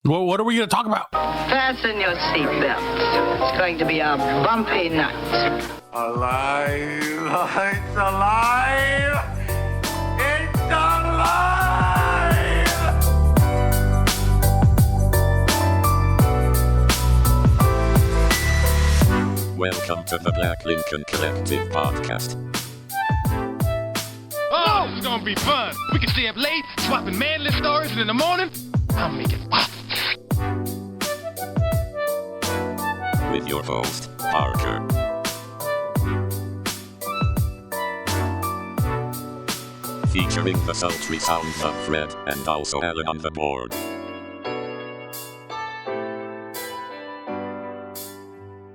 Well, what are we going to talk about? Fasten your seatbelts. It's going to be a bumpy night. Alive! It's alive! It's alive! Welcome to the Black Lincoln Collective Podcast. Oh, it's gonna be fun. We can stay up late, swapping manly stories, and in the morning, I'll make it pop. With your host, Parker. Featuring the sultry sounds of Fred and also Allan on the board.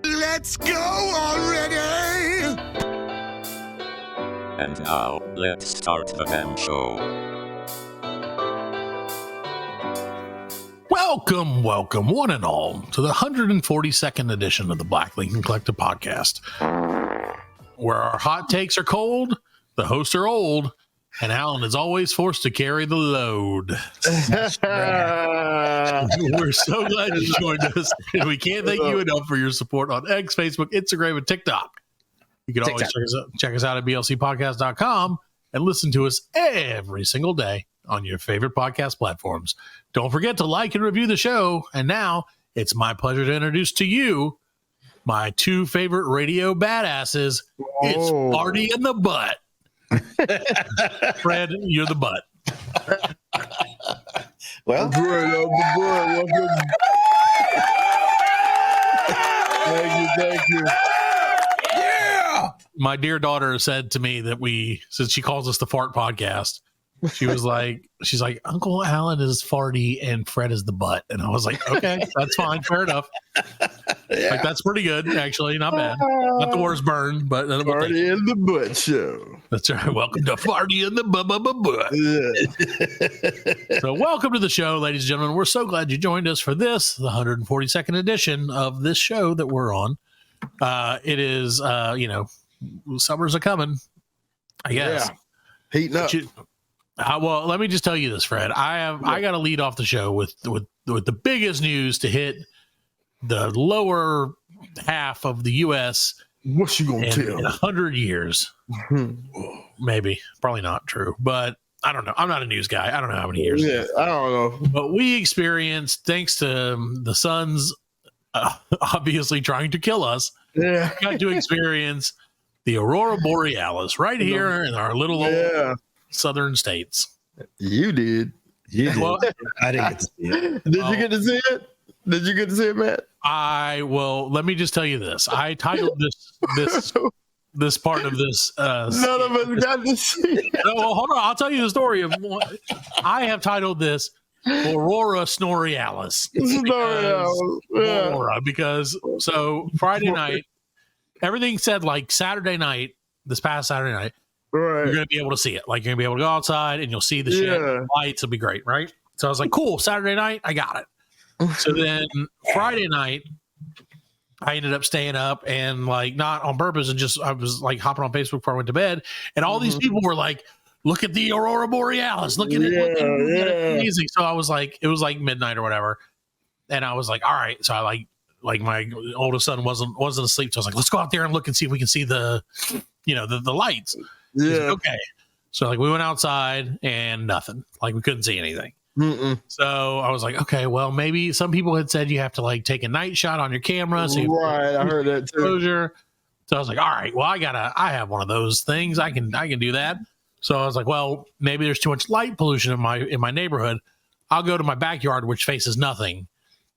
Let's go already! And now, let's start the damn show. Welcome, one and all, to the 142nd edition of the Black Lincoln Collective Podcast, where our hot takes are cold, the hosts are old, and Allan is always forced to carry the load. We're so glad you joined us, and we can't thank you enough for your support on X, Facebook, Instagram, and TikTok. You can always check us out at blcpodcast.com and listen to us every single day on your favorite podcast platforms. Don't forget to like and review the show. And now it's my pleasure to introduce to you my two favorite radio badasses. It's Farty and the Butt. Fred, you're the butt. Well, thank you. Yeah. My dear daughter said to me that since she calls us the Fart Podcast, she's like, Uncle Allan is Farty and Fred is the butt. And I was like, okay, that's fine. Fair enough. Yeah. Like, that's pretty good, actually. Not bad. Not the worst burn, but Farty and the Butt Show. That's right. Welcome to Farty and the Butt. Yeah. So welcome to the show, ladies and gentlemen. We're so glad you joined us for this, the 142nd edition of this show that we're on. It is, summers are coming, I guess. Yeah. Heating up. Well, let me just tell you this, Fred. I got to lead off the show with the biggest news to hit the lower half of the U.S. What you gonna tell? In 100 years, maybe, probably not true, but I don't know. I'm not a news guy. I don't know how many years. Yeah, I don't know. But we experienced, thanks to the sun's obviously trying to kill us, got to experience the Aurora Borealis right here in our little old southern states. You did. Well, I didn't get to see it. Did you get to see it? Did you get to see it, Matt? Let me just tell you this. I titled this part of this. None of us got to see it. No, well, hold on. I'll tell you the story of what I have titled this Bore-ora Snor-ealis. Because so Friday night, everything said like Saturday night, this past Saturday night, right, you're going to be able to see it. Like, you're going to be able to go outside and you'll see the shit. The lights will be great, right? So I was like, cool, Saturday night, I got it. So then Friday night, I ended up staying up and like not on purpose, and just I was like hopping on Facebook before I went to bed, and all these people were like, "Look at the Aurora Borealis! Look at it! Look at it. It's amazing!" So I was like, it was like midnight or whatever, and I was like, "All right." So I like my oldest son wasn't asleep, so I was like, "Let's go out there and look and see if we can see the lights." Yeah. Like, okay. So like we went outside and nothing. Like, we couldn't see anything. So I was like, okay, well, maybe some people had said you have to like take a night shot on your camera. So right, I heard that too. Exposure. So I was like, all right, well, I have one of those things. I can do that. So I was like, well, maybe there's too much light pollution in my neighborhood. I'll go to my backyard, which faces nothing,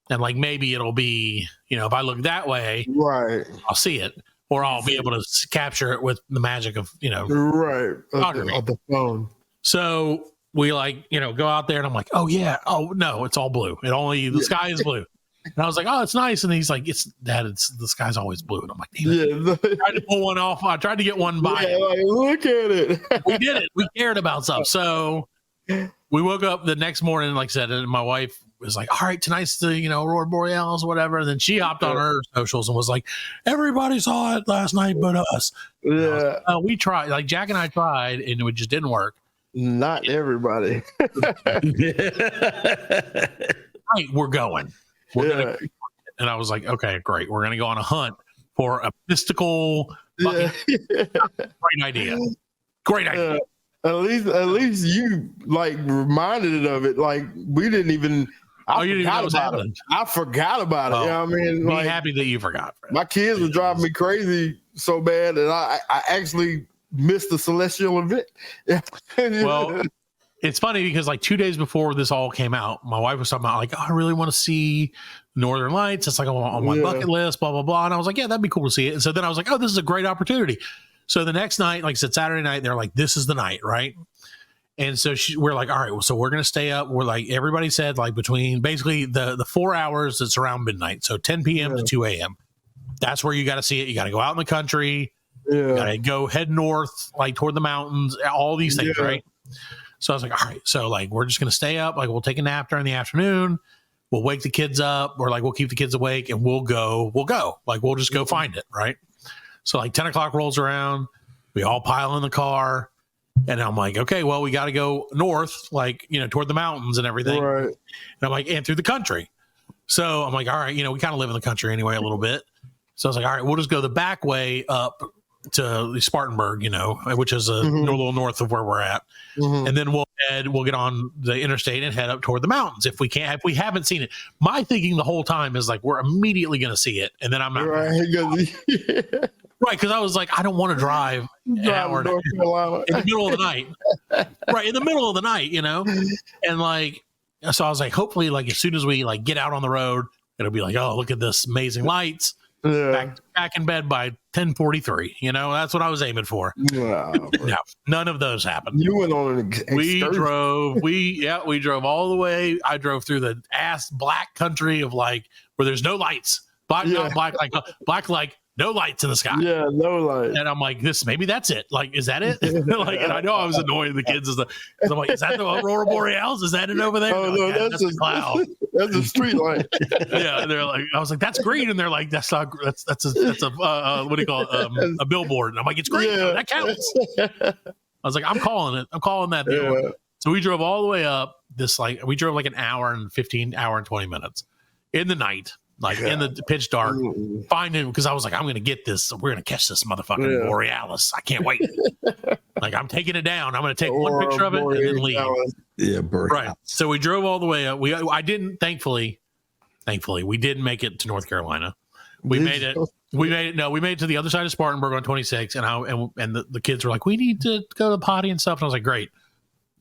and like maybe it'll be, if I look that way, right, I'll see it, or I'll be able to capture it with the magic of right of the phone. So we go out there, and I'm like, oh yeah, oh no, it's all blue. The sky is blue. And I was like, oh, it's nice. And he's like, the sky's always blue. And I'm like, damn it. I tried to pull one off. I tried to get one by. Yeah, like, look at it. We did it. We cared about stuff. So we woke up the next morning, like I said, and my wife was like, all right, tonight's the, Aurora Borealis, whatever. And then she hopped on her socials and was like, everybody saw it last night but us. Yeah. We tried. Like, Jack and I tried, and it just didn't work. Not everybody. night we're going. We're gonna, and I was like, okay, great. We're gonna go on a hunt for a mystical. Great idea. Great idea. At least you like reminded it of it. Like we didn't even. I forgot about it. I forgot about it. You know what I mean? Be like, happy that you forgot. My kids were driving me crazy so bad that I actually missed the celestial event. Well, it's funny because like 2 days before this all came out, my wife was talking about like, oh, I really want to see Northern Lights. It's like on my bucket list, blah, blah, blah. And I was like, yeah, that'd be cool to see it. And so then I was like, oh, this is a great opportunity. So the next night, like I said, Saturday night, they're like, this is the night, right? And so we're like, all right, well, so we're going to stay up. We're like, everybody said like between basically the 4 hours that's around midnight. So 10 p.m. to 2 a.m. That's where you got to see it. You got to go out in the country. You got to go head north, like toward the mountains, all these things, right? So I was like, all right, so like, we're just going to stay up. Like we'll take a nap during the afternoon. We'll wake the kids up, or like, we'll keep the kids awake and we'll go, like, we'll just go find it. Right. So like 10 o'clock rolls around, we all pile in the car. And I'm like, okay, well, we got to go north, like, toward the mountains and everything. Right. And I'm like, and through the country. So I'm like, all right, we kind of live in the country anyway, a little bit. So I was like, all right, we'll just go the back way up to Spartanburg, which is a little north of where we're at. And then we'll get on the interstate and head up toward the mountains. If we haven't seen it, my thinking the whole time is like, we're immediately going to see it. And then I'm not. Right, because I was like, I don't want to drive an hour in the middle of the night. Right, in the middle of the night, And like, so I was like, hopefully, like as soon as we like get out on the road, it'll be like, oh, look at this amazing lights. Back in bed by 10:43. That's what I was aiming for. No, none of those happened. You went on an excursion. We drove all the way. I drove through the ass black country of like where there's no lights. Not black like no lights in the sky. Yeah, no lights. And I'm like, maybe that's it. Like, is that it? Like, and I know I was annoying the kids because I'm like, is that the Aurora Borealis? Is that it over there? Oh, no, that's a cloud. That's a street light. Yeah, they're like, I was like, that's green, and they're like, that's not. That's a what do you call it? A billboard. And I'm like, it's green. Yeah. That counts. I was like, I'm calling it. I'm calling that deal. Yeah. So we drove all the way up. We drove like an hour and 20 minutes in the night. Like in the pitch dark, finding because I was like, I'm gonna get this. We're gonna catch this motherfucking Borealis. I can't wait. Like I'm taking it down. I'm gonna take one picture of it and then leave. Yeah, Borealis. Right. So we drove all the way up. I didn't. Thankfully, we didn't make it to North Carolina. We made it. We made it to the other side of Spartanburg on 26, and the kids were like, we need to go to the potty and stuff. And I was like, great,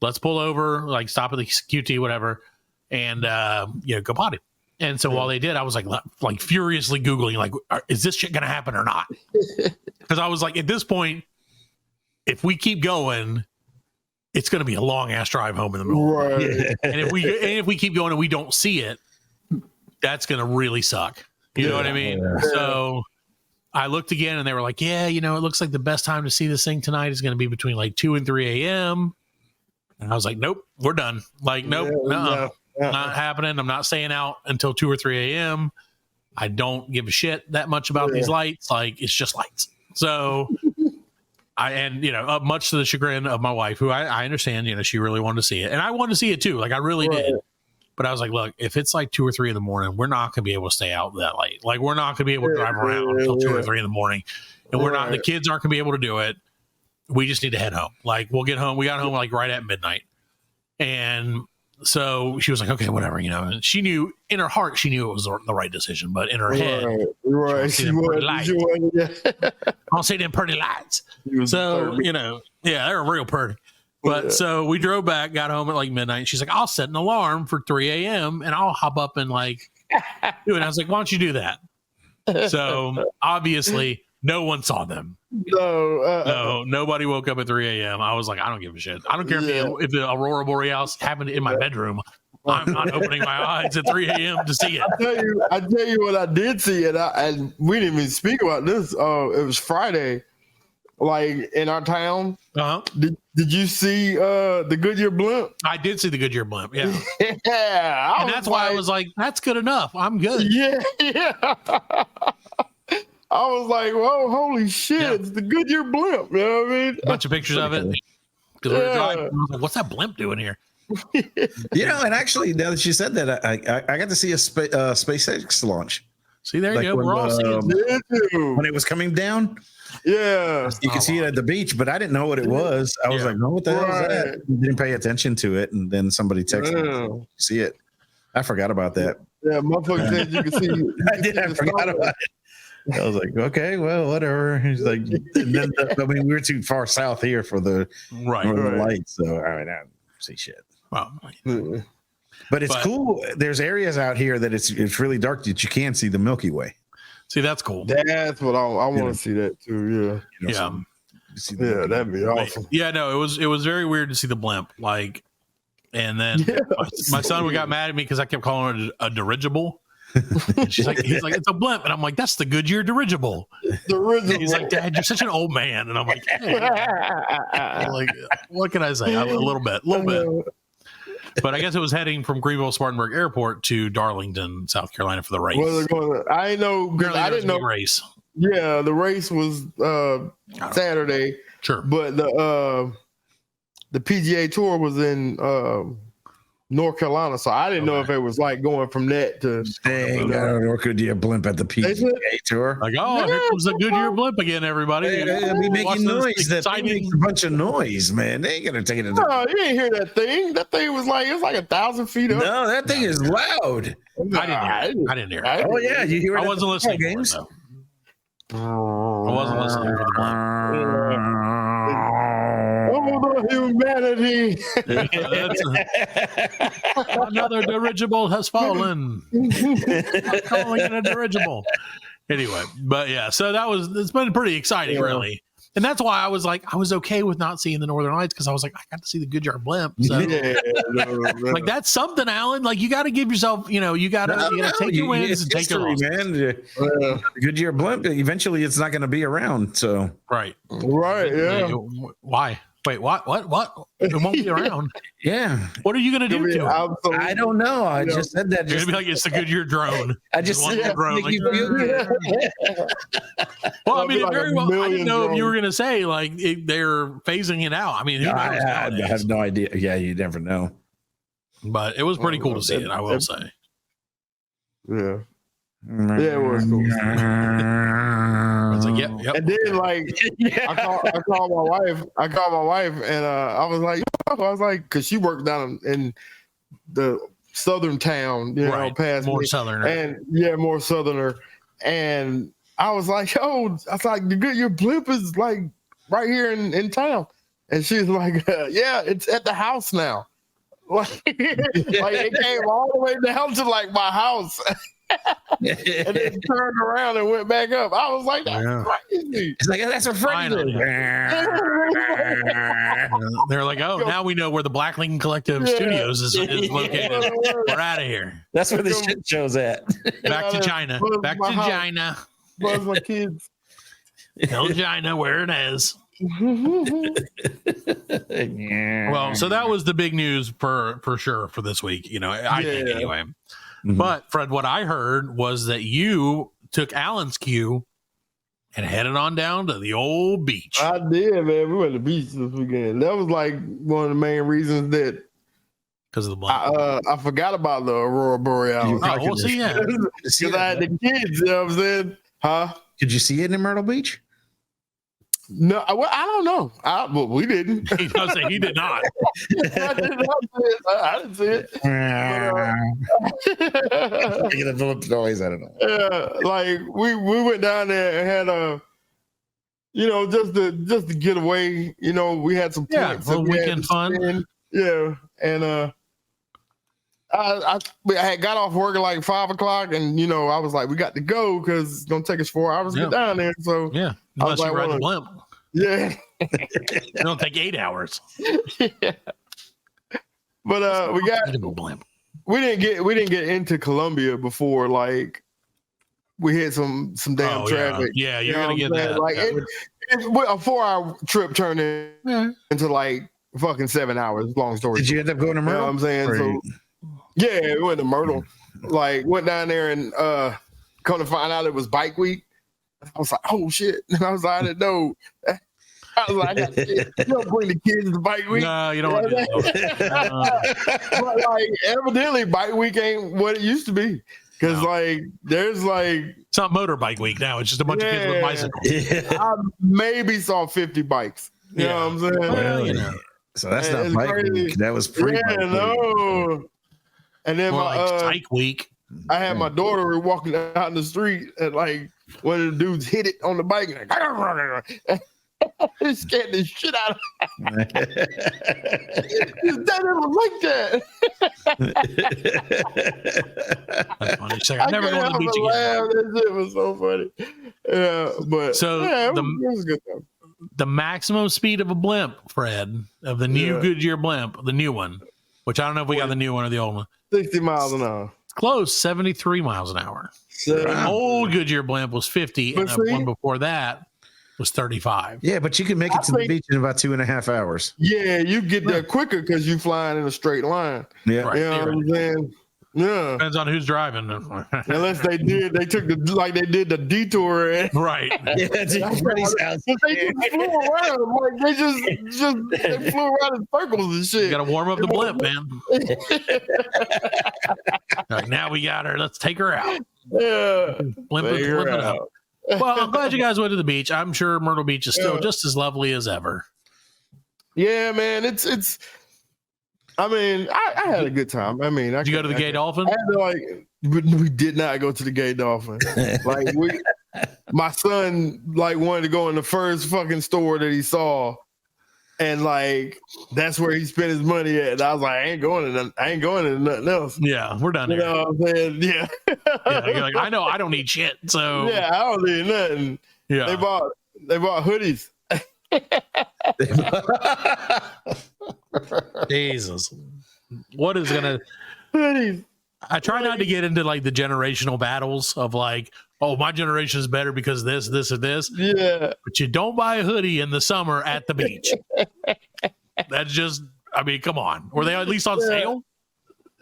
let's pull over, like stop at the QT, whatever, and go potty. And so while they did, I was like furiously Googling, like, is this shit going to happen or not? Because I was like, at this point, if we keep going, it's going to be a long ass drive home in the middle. Right. And if we keep going and we don't see it, that's going to really suck. You know what I mean? Yeah. So I looked again and they were like, yeah, it looks like the best time to see this thing tonight is going to be between like 2 and 3 a.m. And I was like, nope, we're done. Like, nope, no. Not happening. I'm not staying out until 2 or 3 a.m. I don't give a shit that much about these lights. Like it's just lights. So much to the chagrin of my wife, who I understand, she really wanted to see it. And I wanted to see it too. Like I really did. But I was like, look, if it's like 2 or 3 in the morning, we're not going to be able to stay out that late. Like we're not going to be able to drive around until 2 or 3 in the morning. And the kids aren't going to be able to do it. We just need to head home. Like we'll get home. We got home like right at midnight. And so she was like, okay, whatever, and she knew in her heart, she knew it was the right decision, but in her head, I'll see them pretty lights. So, they're real pretty. But so we drove back, got home at like midnight. And she's like, I'll set an alarm for 3 a.m. and I'll hop up and like do it. I was like, why don't you do that? So obviously no one saw them. No, nobody woke up at 3 a.m. I was like, I don't give a shit. I don't care if the Aurora Borealis happened in my bedroom. I'm not opening my eyes at 3 a.m. to see it. I tell you what I did see, and we didn't even speak about this. It was Friday, like in our town. Uh-huh. Did you see the Goodyear Blimp? I did see the Goodyear Blimp. Yeah. Yeah. And that's why I was like, that's good enough. I'm good. Yeah. I was like, whoa, holy shit, it's the Goodyear Blimp. You know what I mean? A bunch of pictures of it. Because we were driving. I was like, what's that blimp doing here? And actually, now that you said that, I got to see a SpaceX launch. See, there you go. We're all seeing when it was coming down. Yeah, you could see it at the beach, but I didn't know what it was. I was like, "No, what the hell is that?" Didn't pay attention to it, and then somebody texted me, "See it?" I forgot about that. Yeah, motherfucker said you can see. I forgot about it. I was like, "Okay, well, whatever." He's like, and then, we were too far south here for the lights, so I don't see shit. Wow. But it's cool. There's areas out here that it's really dark that you can't see the Milky Way. See, that's cool. That's what I want to see that too. Yeah. Yeah, that'd be awesome. Yeah, no, it was very weird to see the blimp. Like, and then my son got mad at me because I kept calling it a dirigible. He's like, it's a blimp, and I'm like, that's the Goodyear dirigible. He's like, Dad, you're such an old man, and I'm like, hey. Like, what can I say? A little bit. But I guess it was heading from Greenville Spartanburg Airport to Darlington, South Carolina for the race. I know because I didn't know race. Yeah, the race was Saturday. Sure, but the PGA Tour was in North Carolina, so I didn't know if it was like going from that to. Dang, or could you blimp at the PGA Tour? Like, here comes the Goodyear blimp again, everybody. They'll be making noise. That thing makes a bunch of noise, man. They ain't gonna take it. No, you didn't hear that thing. That thing was like 1,000 feet up. No, that thing is loud. I didn't hear it. Oh yeah, you hear it? I wasn't listening. Games. I wasn't listening for the blimp. Oh, the humanity! Another dirigible has fallen. I'm calling it a dirigible. Anyway, but yeah, so it's been pretty exciting, really. And that's why I was like, I was okay with not seeing the Northern Lights because I was like, I got to see the Goodyear blimp. So, like, that's something, Allan. Like, you got to give yourself, you got to take your wins and take your losses. Man. Goodyear blimp. Eventually, it's not going to be around. So right. Yeah. Why? Wait, what? It won't be around. Yeah. What are you going to do to it? I don't know. I just said that. You're going to be like, it's the Goodyear drone. I just said that. Drone. Like, well, I mean, very well. I didn't know if you were going to say, like, they're phasing it out. I mean, who knows? I have no idea. Yeah, you never know. But it was pretty cool to see it, I will say. Yeah. Yeah, it was cool. I was like, yep. And then, like, I called my wife, and I was like, because she worked down in the southern town, past more me. southerner, and more southerner, and I was like, the Goodyear blimp is like right here in town, and she's like, yeah, it's at the house now. Like it came all the way down to like my house. And then turned around and went back up. I was like, that's crazy. It's like, that's a friend. They're like, oh, now we know where the Black Lincoln Collective Studios is located. We're out of here. That's where the shit show's at. Back to China. Back to China. Buzz my kids. Tell China where it is. Well, so that was the big news for sure for this week. I think anyway. Mm-hmm. But Fred, what I heard was that you took Allan's cue and headed on down to the old beach. I did, man. We went to the beach this weekend. That was like one of the main reasons that because of the blimp. I forgot about the Aurora Borealis. Oh, well, see, yeah. Because I had the kids, you know what I'm saying? Huh? Did you see it in Myrtle Beach? No, I don't know. Well, we didn't. He does say he did not. I didn't see it. Making a Philip noise. I don't know. Yeah, like we went down there and had just to get away. We had some points. Yeah, weekend fun. Spend. Yeah, and I had got off work at like 5 o'clock, and I was like, we got to go because it's gonna take us 4 hours to get down there. So yeah, unless you ride the blimp. Yeah, it'll take 8 hours. Yeah. But we didn't get into Columbia before like we hit some damn traffic. Yeah, you're gonna get that. Like a 4 hour trip turned into like fucking 7 hours. Long story. Did you end up going to Myrtle? You know what I'm saying? So yeah, we went to Myrtle. Like went down there and come to find out it was bike week. I was like, oh shit. And I was like, I didn't know. I was like, you don't bring the kids to bike week. No, you don't want to do that. But like, evidently, bike week ain't what it used to be. Because like, there's like, it's not motorbike week now. It's just a bunch of kids with bicycles. I maybe saw 50 bikes. You know what I'm saying? Well, you know. So that's not bike week. That was pre. No. And then More my like Psych week. I had my daughter walking out in the street, and like one of the dudes hit it on the bike, and it scared the shit out of her. That never like that. That's funny. She's like, I've never gone to the beach again. That shit was so funny. Yeah, but So yeah, it was good though. The maximum speed of a blimp, Fred, of the new Goodyear blimp, the new one, which I don't know if we got the new one or the old one. 60 miles an hour. It's close, 73 miles an hour. The old Goodyear blimp was 50, and the one before that was 35. Yeah, but you can make it to the beach in about 2.5 hours. Yeah, you get there quicker because you're flying in a straight line. Yeah, Right. You know what I'm saying? Yeah. Depends on who's driving. Unless they did the detour. Right. Yeah, that's Freddie's house. They flew around. Like they flew around in circles and shit. You got to warm up the blimp, man. Like, now we got her. Let's take her out. Yeah. Blimp it up. Well, I'm glad you guys went to the beach. I'm sure Myrtle Beach is still just as lovely as ever. Yeah, man. It's. I mean, I had a good time. I mean, did you go to the Gay Dolphin? We did not go to the Gay Dolphin. Like my son wanted to go in the first fucking store that he saw, and like that's where he spent his money at. And I was like, I ain't going to nothing else. Yeah, we're done You here. know what I'm saying? Yeah. Yeah, you're like, I know I don't need shit. So Yeah, I don't need nothing. yeah, They bought hoodies. Jesus, what is gonna? Hoodies. I try not to get into like the generational battles of like, oh, my generation is better because this, or this. Yeah. But you don't buy a hoodie in the summer at the beach. That's just, I mean, come on. Were they at least on sale?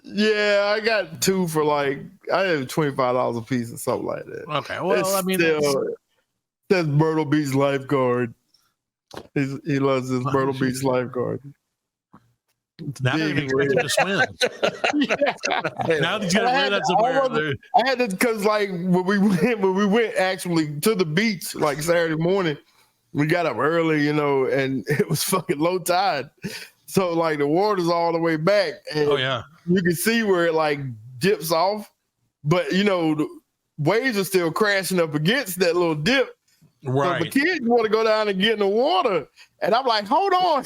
Yeah, I got two for I had $25 a piece or something like that. Okay, well, It's I mean, that's Myrtle Beach lifeguard. He loves his Myrtle Beach lifeguard. now they're gonna expect him to swim. Now he's gonna wear that somewhere. I had to because when we went actually to the beach Saturday morning, we got up early, and it was fucking low tide. So the water's all the way back. And you can see where it dips off, but the waves are still crashing up against that little dip. Right. So the kids want to go down and get in the water. And I'm like, hold on.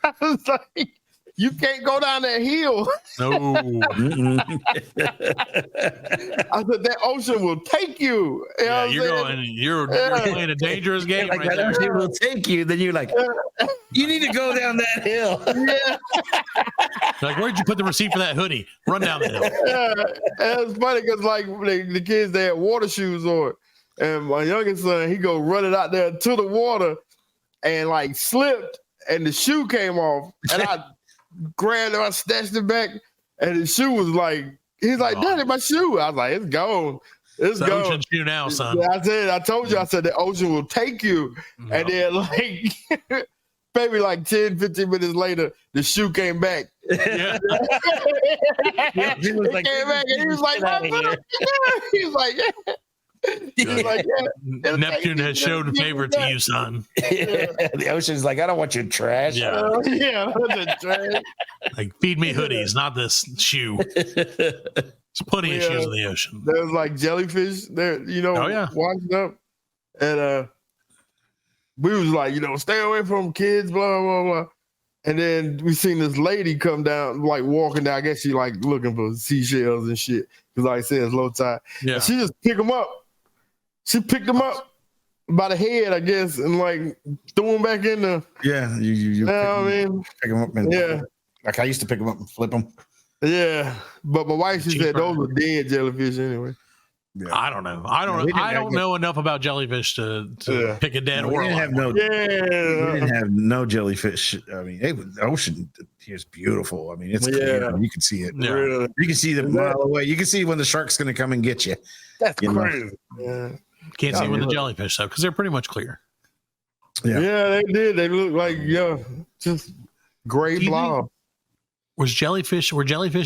I was like, you can't go down that hill. No. I said, that ocean will take you. You know you're playing a dangerous game right that there. ocean will take you. Then you're like, you need to go down that hill. Yeah. Like, where'd you put the receipt for that hoodie? Run down the hill. And it's funny because the kids, they had water shoes on. And my youngest son, he go running out there to the water and slipped and the shoe came off. And I grabbed it, I snatched it back, and the shoe was he's like, Daddy, my shoe. I was like, it's gone. It's gone. Ocean shoe now, son. I told you, the ocean will take you. No. And then maybe 10, 15 minutes later, the shoe came back. Yeah. He was like, came back and he was like, he was like, yeah. Neptune has showed favor to you, son. The ocean's like, I don't want your trash. Yeah. Trash. Feed me hoodies, not this shoe. There's plenty of shoes in the ocean. There was jellyfish there, washed up. And we was stay away from kids, blah, blah, blah. And then we seen this lady come down, walking down. I guess she looking for seashells and shit. Because I said it's low tide. Yeah. And she just picked them up. She picked them up by the head, I guess, and threw them back in the. Yeah, you pick them up and I used to pick them up and flip them. Yeah, but my wife she said those were dead jellyfish anyway. Yeah. I don't know. I don't know enough about jellyfish to pick a dead We didn't have no jellyfish. I mean, the ocean here is beautiful. I mean, it's clear. You can see it. Yeah. Really. You can see the mile away. You can see when the shark's going to come and get you. That's crazy. Yeah. Can't see when the jellyfish though, because they're pretty much clear. Yeah, they did. They look like just gray blob. Were jellyfish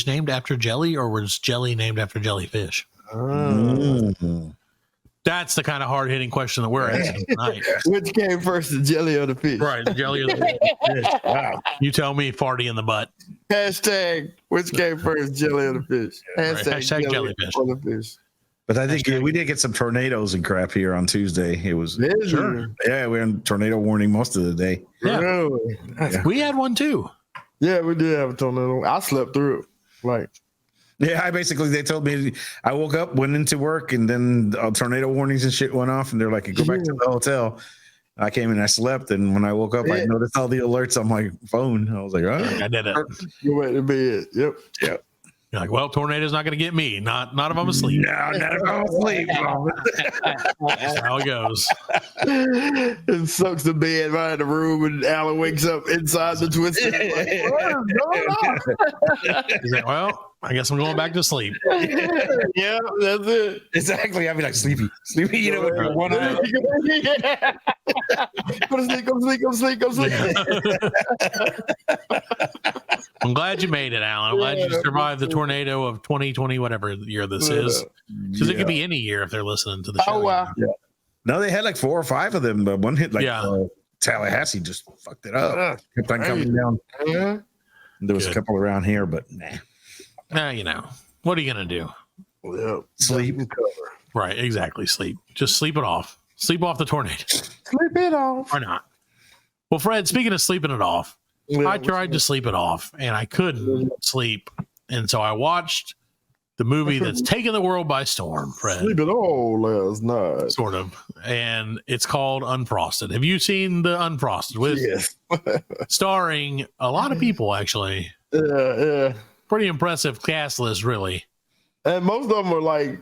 named after jelly, or was jelly named after jellyfish? That's the kind of hard hitting question that we're asking tonight. Which came first, the jelly or the fish? Right, the jelly or the fish. Wow. You tell me, farty in the butt. Hashtag which came first, jelly or the fish? Hashtag jellyfish or the fish. But I think we did get some tornadoes and crap here on Tuesday. It was sure. Yeah, we were in tornado warning most of the day. Yeah. Really? We had one too. Yeah, we did have a tornado. I slept through it. Like, yeah, they told me, I woke up, went into work, and then tornado warnings and shit went off, and they're like, go back to the hotel. I came in, I slept, and when I woke up, I noticed all the alerts on my phone. I was like, oh, I did it. You went to bed. Yep. You're like, well, tornado's not going to get me. Not if I'm asleep. No, not if I'm asleep. That's how it goes. It sucks the bed right in the room, and Allan wakes up inside the twister. He's like, well, I guess I'm going back to sleep. Yeah, that's it. Exactly. I'd be like, sleepy. You know, with your one eye. Go to sleep. I'm glad you made it, Allan. I'm glad you survived the tornado of 2020, whatever year this is. Because it could be any year if they're listening to the show. Oh, wow. Yeah. No, they had like 4 or 5 of them, but one hit Tallahassee just fucked it up. Kept on coming down. There was a couple around here, but nah. You know, what are you going to do? Well, sleep. Right, exactly. Sleep. Just sleep it off. Sleep off the tornado. Sleep it off. Or not. Well, Fred, speaking of sleeping it off, I tried to sleep it off, and I couldn't sleep. And so I watched the movie that's taken the world by storm, Fred. Sleep it all last night. Sort of. And it's called Unfrosted. Have you seen the Unfrosted? Yes. Starring a lot of people, actually. Yeah. Pretty impressive cast list, really. And most of them are like,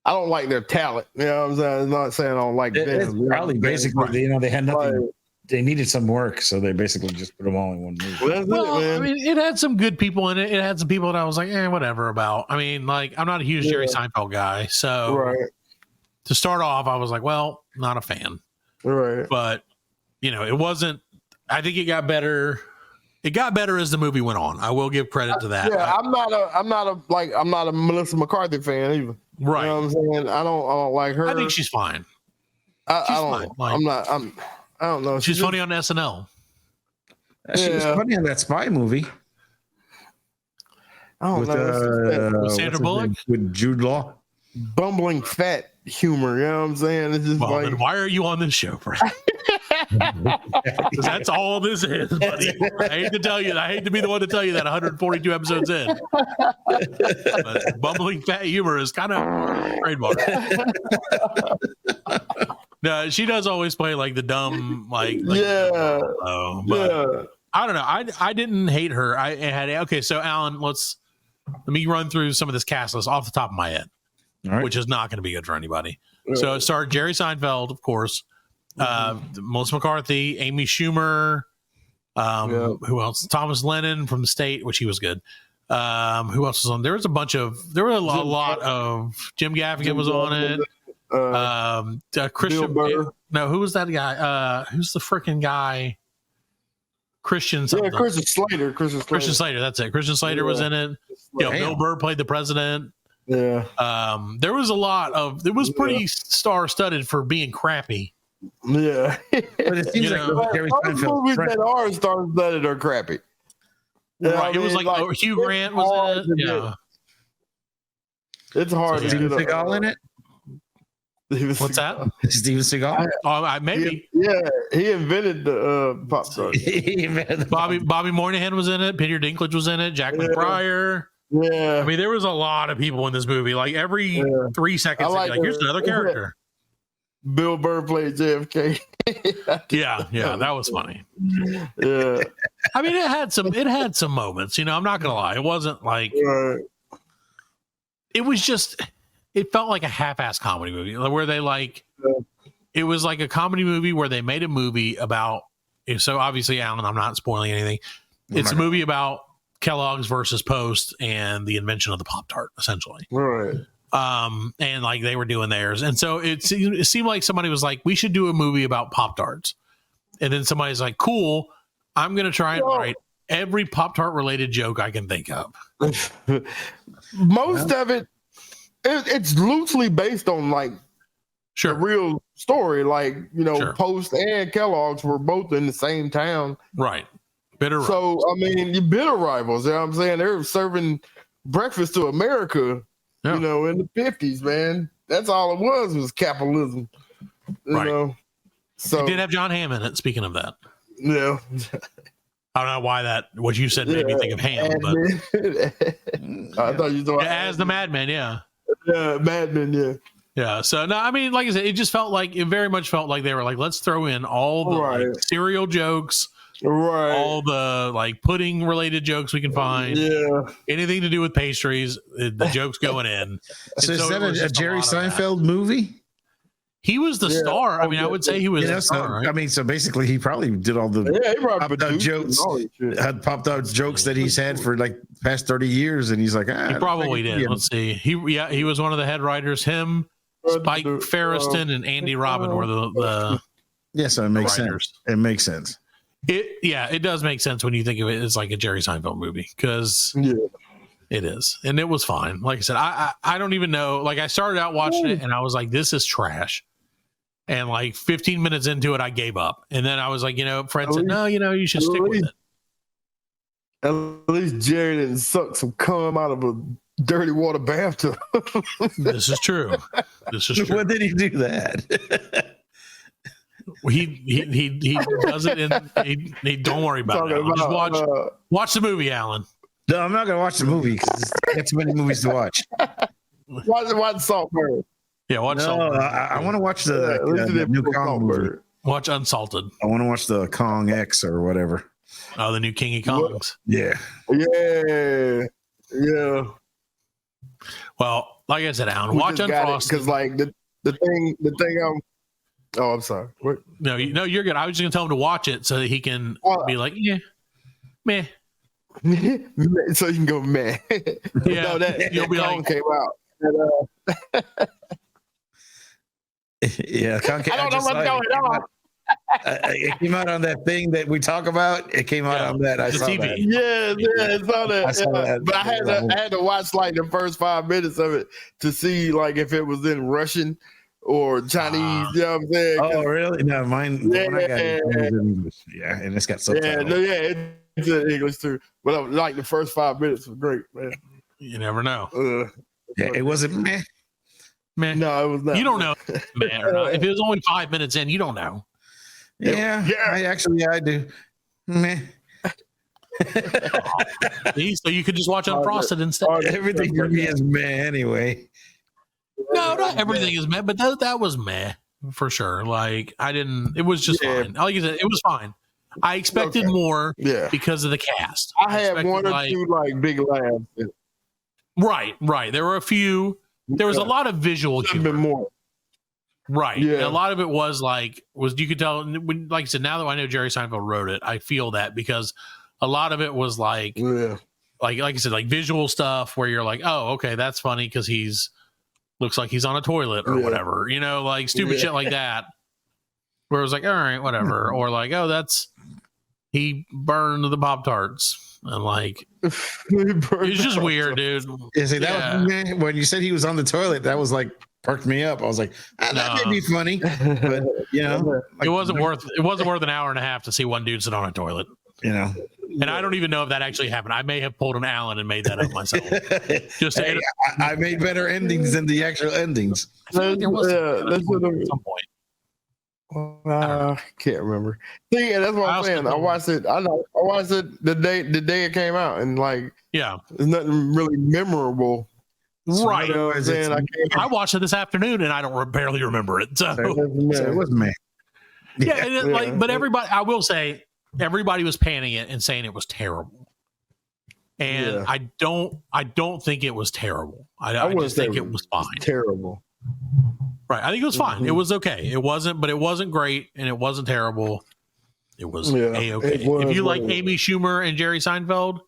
I don't like their talent. You know what I'm saying? I'm not saying I don't like them. It's probably basically, they had nothing. They needed some work, so they basically just put them all in one movie. Well, I mean, it had some good people in it. It had some people that I was like, whatever about. I mean, like, I'm not a huge Jerry Seinfeld guy. So to start off, I was like, well, not a fan. Right. But, it wasn't, I think it got better. It got better as the movie went on. I will give credit to that. Yeah, I'm not a Melissa McCarthy fan either. Right. You know what I'm saying? I don't like her. I think she's fine. I don't know. She's funny on SNL. She was funny in that spy movie. I don't know. With Sandra Bullock? With Jude Law. Bumbling fat humor. You know what I'm saying? It's just then why are you on this show, Brad? Because that's all this is, buddy. I hate to tell you. I hate to be the one to tell you that 142 episodes in. But bumbling fat humor is kind of trademark. No, she does always play like the dumb, I don't know. I didn't hate her. So Allan, let me run through some of this cast list off the top of my head, which is not going to be good for anybody. So it starred Jerry Seinfeld, of course, Melissa McCarthy, Amy Schumer, who else? Thomas Lennon from The State, which he was good. Who else was on? There were a lot of Jim Gaffigan was on it. Christian, no, who was that guy? Who's the freaking guy? Christian something. Yeah, Christian Slater. That's it. Christian Slater was in it. Bill Burr played the president. Yeah. There was a lot of. It was pretty star-studded for being crappy. Yeah. But it seems like Jerry Seinfeld movies that are star-studded are crappy. Right. It was like Hugh Grant was in it. Yeah. It's hard to Steven Seagal in it. What's that? Steven Seagal? Maybe. He invented the Pop-Tarts. Bobby Moynihan was in it. Peter Dinklage was in it. Jack McBrayer. Yeah. I mean, there was a lot of people in this movie. Like every 3 seconds, here's another character. Bill Burr played JFK. yeah, that was funny. Yeah. I mean, it had some moments. I'm not gonna lie. It wasn't like it was just. It felt like a half-ass comedy movie where they it was like a comedy movie where they made a movie about. So obviously, Allan, I'm not spoiling anything. It's a movie about Kellogg's versus Post and the invention of the Pop-Tart, essentially. Right. And like they were doing theirs. And so it seemed like somebody was like, we should do a movie about Pop-Tarts. And then somebody's like, cool, I'm going to try and write every Pop-Tart related joke I can think of. Most of it's loosely based on like the real story. Like, Post and Kellogg's were both in the same town. Right. Bitter rivals. So, I mean, you bitter rivals. You know what I'm saying? They're serving breakfast to America, in the 50s, man. That's all it was capitalism. You know? So it did have John Hamm in it, speaking of that. Yeah. I don't know why what you said made me think of Ham, but I thought you thought as the Madman, yeah. Yeah, Madman, yeah. Yeah. So no, I mean, like I said, it very much felt like they were like, let's throw in all the like, cereal jokes, all the like pudding related jokes we can find, anything to do with pastries, the jokes going in. So is that a Jerry Seinfeld movie? He was the star. I mean, I would say he was the star. Right? I mean, so basically, he probably did all the Pop-Tarts jokes that he's had for like past 30 years, and he's like, he probably did. Let's see. He was one of the head writers. Him, Spike Ferriston, and Andy Robin were the so it makes sense. It makes sense. It does make sense when you think of it as like a Jerry Seinfeld movie because it is, and it was fine. Like I said, I don't even know. Like I started out watching it, and I was like, this is trash. And like 15 minutes into it, I gave up. And then I was like, Fred said, no, you should stick with it. At least Jerry didn't suck some cum out of a dirty water bathtub. This is true. When did he do that? He does it in he don't worry about it. Just watch the movie, Allan. No, I'm not gonna watch the movie because I got too many movies to watch. Watch Saltburn. Yeah, watch. No, I want to watch the new Kong movie. Watch Unsalted. I want to watch the Kong X or whatever. Oh, the new King of Kongs. Yeah. Well, like I said, Allan, watch Unfrosted because like the thing I'm sorry. What? No, you're good. I was just gonna tell him to watch it so that he can be like, meh. So you can go meh. Yeah, you'll be like, came out. Yeah, I don't know what's going on. It came out on that thing that we talk about. It came out on that. I saw TV. that. Yeah, I saw that. I saw that. But I had to watch like the first 5 minutes of it to see like if it was in Russian or Chinese. You know what I'm saying? Oh, really? No, mine. Yeah, I got it in English. Yeah, and it's got subtitles. It's in English too. But like the first 5 minutes was great, man. You never know. It wasn't meh. Man, no, it was not. You don't know, man, or not. If it was only 5 minutes in, you don't know. Yeah. I do. Meh. So you could just watch Unfrosted instead. Everything for me is meh anyway. No, not everything is meh, but that was meh for sure. Like it was just fine. Like you said, it was fine. I expected more because of the cast. I had one or two like big laughs. Right. There were a few. There was a lot of visual humor. Been more. Right. Yeah. And a lot of it was you could tell, when, like I said, now that I know Jerry Seinfeld wrote it, I feel that because a lot of it was like I said, like visual stuff where you're like, oh, okay, that's funny because looks like he's on a toilet or whatever, like stupid shit like that. Where it was like, all right, whatever. Or like, oh, he burned the Pop-Tarts. And like, it's just weird, dude. Yeah, see, that was, when you said he was on the toilet, that was like perked me up. I was like, that may be funny, but it wasn't worth an hour and a half to see one dude sit on a toilet. And I don't even know if that actually happened. I may have pulled an Allan and made that up myself. I made better endings than the actual endings. There was at some point. I can't remember. See, that's what I'm saying. I watched it. I watched it the day it came out, and like, there's nothing really memorable. Right. I watched it this afternoon, and I don't barely remember it. So it was me. But everybody, I will say, everybody was panning it and saying it was terrible. And I don't think it was terrible. I just think it was fine. Terrible. Right. I think it was fine. It was okay. It wasn't great and it wasn't terrible. It was A-okay. If you like Amy Schumer and Jerry Seinfeld,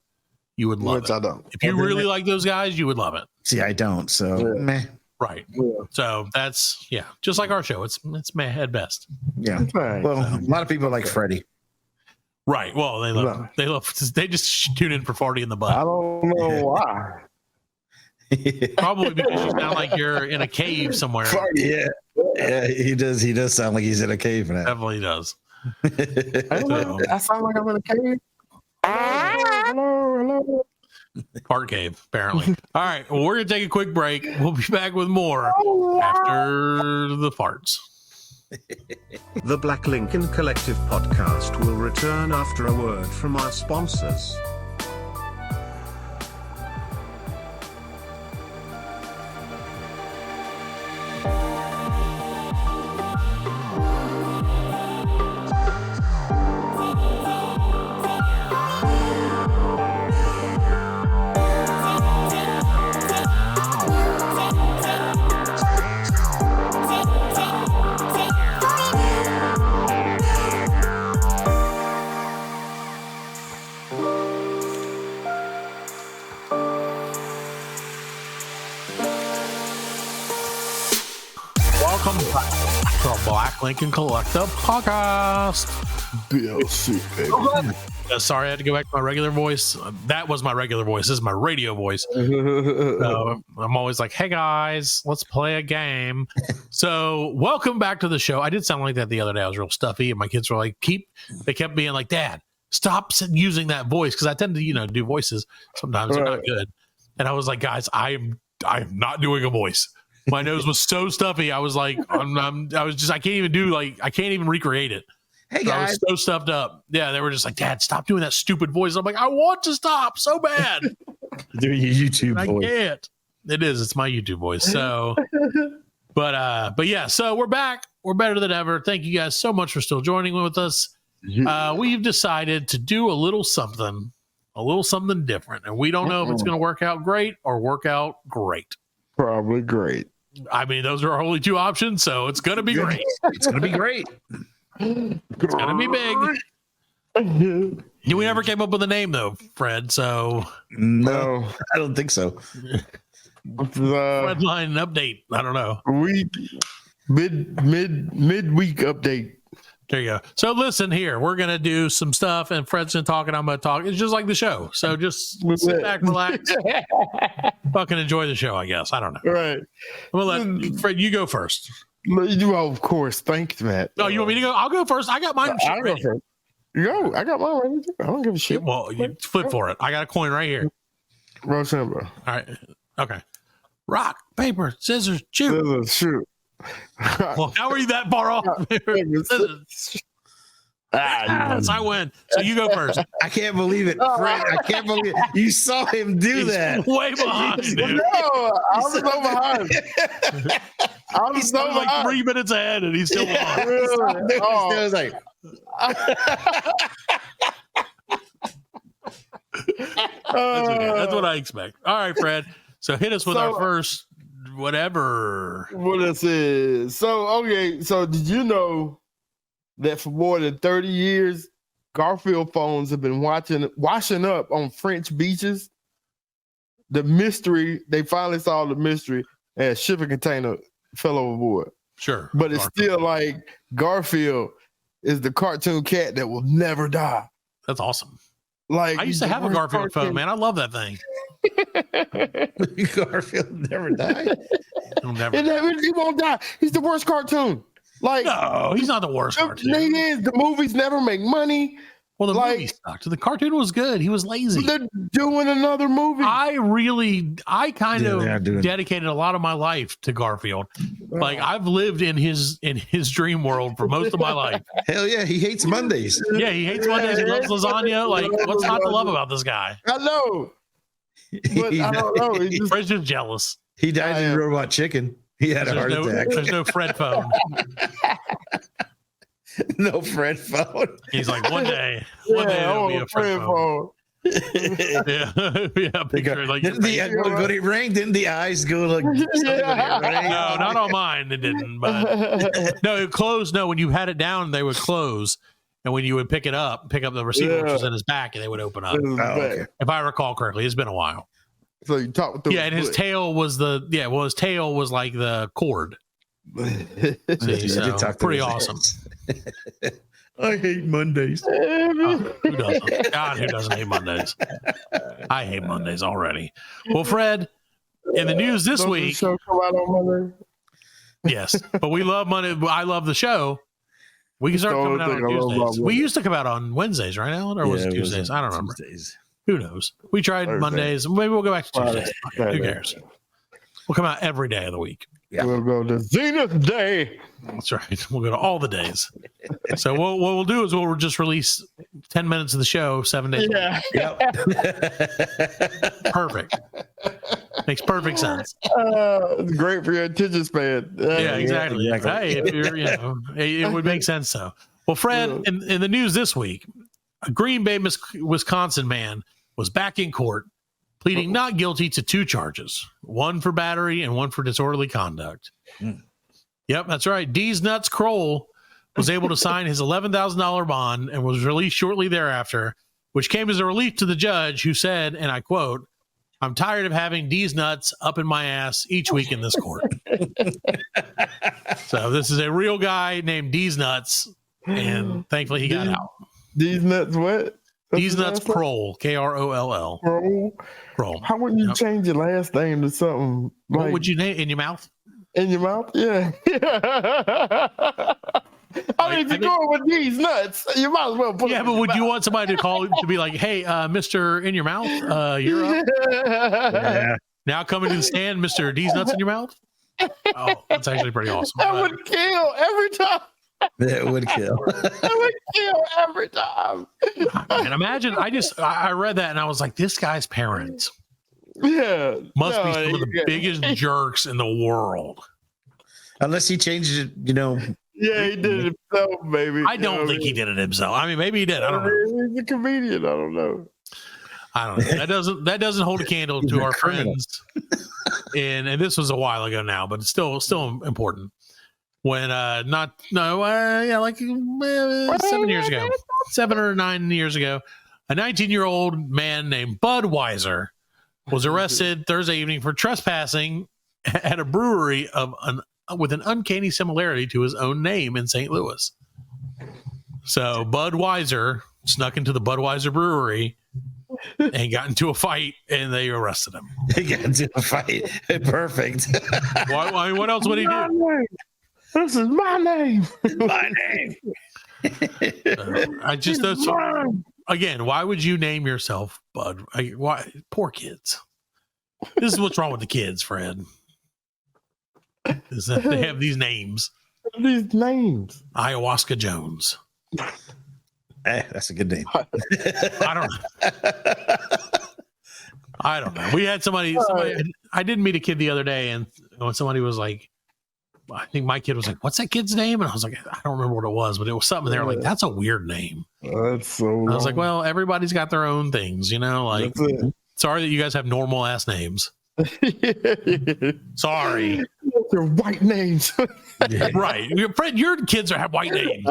you would love Which it. I don't. If you really like those guys, you would love it. See, I don't. So meh. Right. Yeah. So that's just like our show. It's meh at best. Yeah. Fine. Well, a lot of people like Freddie. Right. Well, they just tune in for Farty in the I butt. don't know why. Probably because you sound like you're in a cave somewhere. Yeah. Yeah, he does. He does sound like he's in a cave now. Definitely does. I sound like I'm in a cave. Hello. Fart cave, apparently. All right. Well, we're going to take a quick break. We'll be back with more after the farts. The Black Lincoln Collective podcast will return after a word from our sponsors. Welcome back to the Black Lincoln Collective podcast. BLC, baby. Sorry, I had to go back to my regular voice. That was my regular voice. This is my radio voice. So I'm always like, hey guys, let's play a game. So welcome back to the show. I did sound like that the other day. I was real stuffy, and my kids were like, they kept being like, Dad, stop using that voice, because I tend to, do voices sometimes. They're not good. And I was like, guys, I am not doing a voice. My nose was so stuffy. I was like, I can't even recreate it. Hey So I guys, was so stuffed up. Yeah, they were just like, Dad, stop doing that stupid voice. I'm like, I want to stop so bad. doing your YouTube I voice. can't. It's my YouTube voice. So, but yeah, so we're back. We're better than ever. Thank you guys so much for still joining with us. We've decided to do a little something different, and we don't know if it's going to work out great or work out great. Probably great. I mean, those are our only two options, so it's going to be great. It's gonna be great. It's going to be big. We never came up with a name though, Fred. So No, I don't think so. Fred line update. I don't know. Midweek update. There you go. So listen here, we're gonna do some stuff, and Fred's gonna talk, and I'm gonna talk. It's just like the show. So just sit back, relax, fucking enjoy the show. I guess I don't know. Right. I'm gonna let Fred. You go first. Oh, of course. Thanks, Matt. No, you want me to go? I'll go first. I got mine. I'll go first. Yo, I got mine ready. I don't give a shit. Well, you flip for it. I got a coin right here. Rochambeau. All right. Okay. Rock, paper, scissors, shoot. Shoot. Well, how are you that far off? Scissors. Yes, I win. So you go first. I can't believe it, Fred. I can't believe it. You saw him do He's that. way behind, dude. No, I was so behind. I was so like behind. 3 minutes ahead, and he's still behind. It was like, That's what I expect. All right, Fred. So hit us with our first whatever. What this is. So, okay. So, did you know that for more than 30 years, Garfield phones have been washing up on French beaches? The mystery, they finally solved the mystery, and a shipping container fell overboard. Sure. But it's still like Garfield is the cartoon cat that will never die. That's awesome. Like I used to have a Garfield phone, man. I love that thing. Garfield never died. He'll never. He won't die. He's the worst cartoon. Like, No, he's not the worst the cartoon. thing is, the movies never make money. Well, the like- movie sucked. The cartoon was good. He was lazy. They're doing another movie. I kind Yeah, they are of doing- dedicated a lot of my life to Garfield. Like I've lived in his dream world for most of my life. Hell yeah, he hates Mondays. Yeah, he hates Mondays. He loves lasagna. Like, what's not to love about this guy? I know, but He I don't know. It's just- Fred's just jealous. He died in Robot Chicken. He had a heart attack. There's no Fred phone. No Fred phone. He's like, one day it'll be a Fred phone. Yeah, yeah. Picture like your face. When it rang, didn't the eyes go like? Yeah. No, not on mine. It didn't. But no, it closed. No, when you had it down, they would close, and when you would pick up the receiver, which was in his back, and they would open up. Okay. If I recall correctly, it's been a while. So you talk through. Yeah, and his tail was his tail was like the cord. See, so pretty awesome. I hate Mondays. Who doesn't? God, who doesn't hate Mondays? I hate Mondays already. Well, Fred, in the news this week, the show come out on Monday? yes, but we love Monday. I love the show. We can start coming out on Tuesdays. We used to come out on Wednesdays, right, Alan? Or was it Tuesdays? I don't remember. Tuesdays. Who knows? We tried Mondays. Maybe we'll go back to Tuesdays. Who cares? We'll come out every day of the week. Yeah. We'll go to Zenith Day. That's right. We'll go to all the days. So what we'll do is we'll just release 10 minutes of the show 7 days. Yeah. Yep. Perfect. Makes perfect sense. It's great for your attention span. Yeah, exactly. Hey, if you're, it would make sense though. Well, Fred, in the news this week, a Green Bay, Wisconsin man was back in court pleading not guilty to 2 charges, one for battery and one for disorderly conduct. Yep, that's right. D's Nuts Kroll was able to sign his $11,000 bond and was released shortly thereafter, which came as a relief to the judge, who said, and I quote, "I'm tired of having D's nuts up in my ass each week in this court." So this is a real guy named D's Nuts, and thankfully he got out. D's Nuts what? D's Nuts Kroll, Kroll. Kroll. How wouldn't you change your last name to something like... What would you name in your mouth? In your mouth? Yeah. I mean, if you're going with D's Nuts, you might as well put but would you want somebody to call to be like, "Hey, Mr. In Your Mouth, you're up. Yeah. Now coming to the stand, Mr. D's Nuts in Your Mouth." Oh, that's actually pretty awesome. That would kill every time. That would kill. That would kill every time. And imagine, I read that and I was like, this guy's parents must be some of the biggest jerks in the world. Unless he changed it, Yeah, he did it himself, baby. I don't think he did it himself. I mean, maybe he did. I don't know. He's a comedian. I don't know. That doesn't hold a candle to our friends. And this was a while ago now, but it's still important. When 7 years ago, 7 or 9 years ago, a 19-year-old man named Budweiser was arrested Thursday evening for trespassing at a brewery with an uncanny similarity to his own name in St. Louis. So Budweiser snuck into the Budweiser brewery and got into a fight, and they arrested him. He got into a fight. Perfect. What else would he do? This is my name. My name. Again, why would you name yourself Bud? Why? Poor kids. This is what's wrong with the kids, Fred. Is that they have these names. These names. Ayahuasca Jones. That's a good name. I don't know. We had somebody. I did meet a kid the other day, and when somebody was like, I think my kid was like, "What's that kid's name?" And I was like, "I don't remember what it was, but it was something." They were like, "That's a weird name." That's so. I was like, "Well, everybody's got their own things, Like, sorry that you guys have normal ass names. Sorry, they're white names, right? Fred, your kids have white names.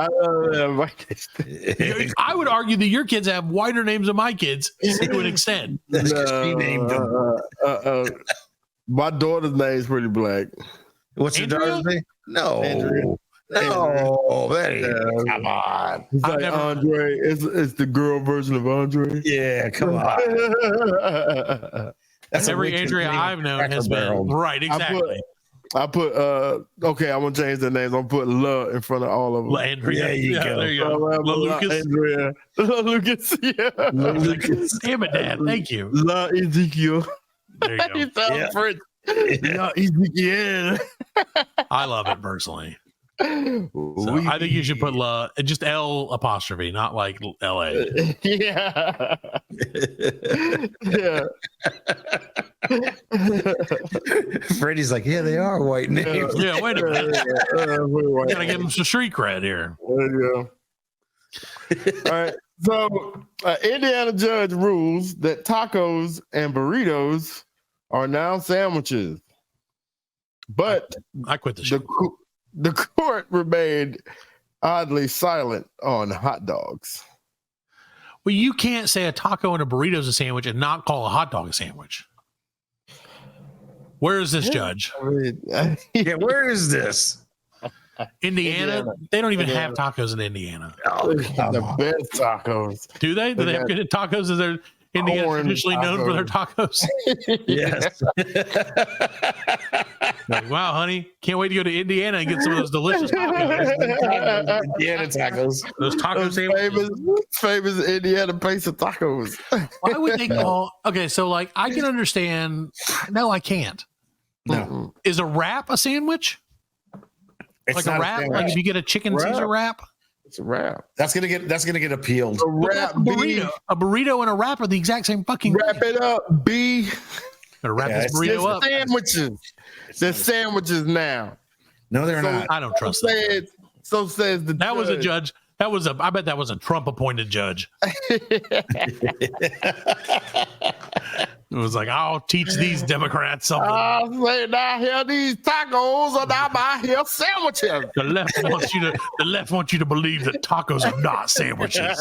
I would argue that your kids have whiter names than my kids to an extent. That's because she named them. My daughter's name is pretty black. What's your daughter's name? No. Andrea. No, come on. It's like Andre. It's the girl version of Andre. Yeah, come on. That's every Andrea I've known has been right. Exactly. I put okay, I'm gonna change the names. I'm putting love in front of all of them. Andrea, there you go. There you go. Lucas. Andrea. Lucas. Yeah. Lucas. Damn it, Dad. Thank you. La Ezekiel. There you go. You sound French. La Ezekiel. I love it personally. So I think you should put just L apostrophe, not like LA. Yeah. Yeah. Freddie's like, yeah, they are white names. Yeah, wait a minute. Gotta give them some street cred here. There you go. All right. So, Indiana judge rules that tacos and burritos are now sandwiches, but I quit the show. The court remained oddly silent on hot dogs. Well, you can't say a taco and a burrito is a sandwich and not call a hot dog a sandwich. Where is this judge? Yeah, where is this? Indiana? They don't even have tacos in Indiana. Oh, The best tacos. Do they? Do they have good tacos? Is there Indiana traditionally known for their tacos? Yes. Like, wow, honey, can't wait to go to Indiana and get some of those delicious tacos. Indiana tacos. Those taco Those sandwiches. famous Indiana place of tacos. Why would they call? Okay, so like I can understand. No, I can't. No. Is a wrap a sandwich? It's Like a not wrap? sandwich. Like if you get a chicken Caesar wrap? It's a wrap. That's gonna get appealed. A wrap, A burrito. A burrito and a wrap are the exact same fucking wrap thing. it up, B. Gotta wrap Yeah, this it's burrito up. Sandwiches. They're sandwiches now. No, they're So- not. I don't trust that. So says the That was a judge. That was I bet that was a Trump appointed judge. It was like, I'll teach these Democrats something. I say now here these tacos are now my here sandwiches. The left wants you to believe that tacos are not sandwiches.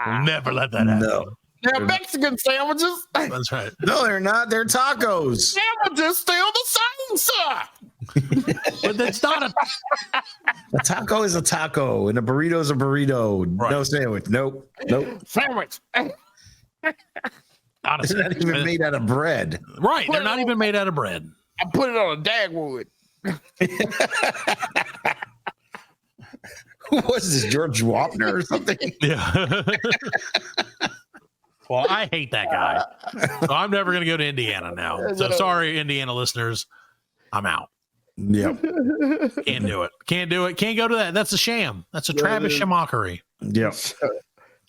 We'll never let that happen. No. They're Mexican sandwiches. That's right. No, they're not. They're tacos. Sandwiches still the same, sir. But that's not a A taco is a taco, and a burrito is a burrito. Right. No sandwich. Nope. Sandwich. It's honestly. not even made out of bread. Right. They're not even made out of bread. I put it on a dagwood. Who was this? George Wapner or something? Yeah. Well, I hate that guy. So I'm never going to go to Indiana now. So sorry, Indiana listeners. I'm out. Yep. Can't do it. Can't do it. Can't go to that. That's a sham. That's a Travis Shamockery. Yep.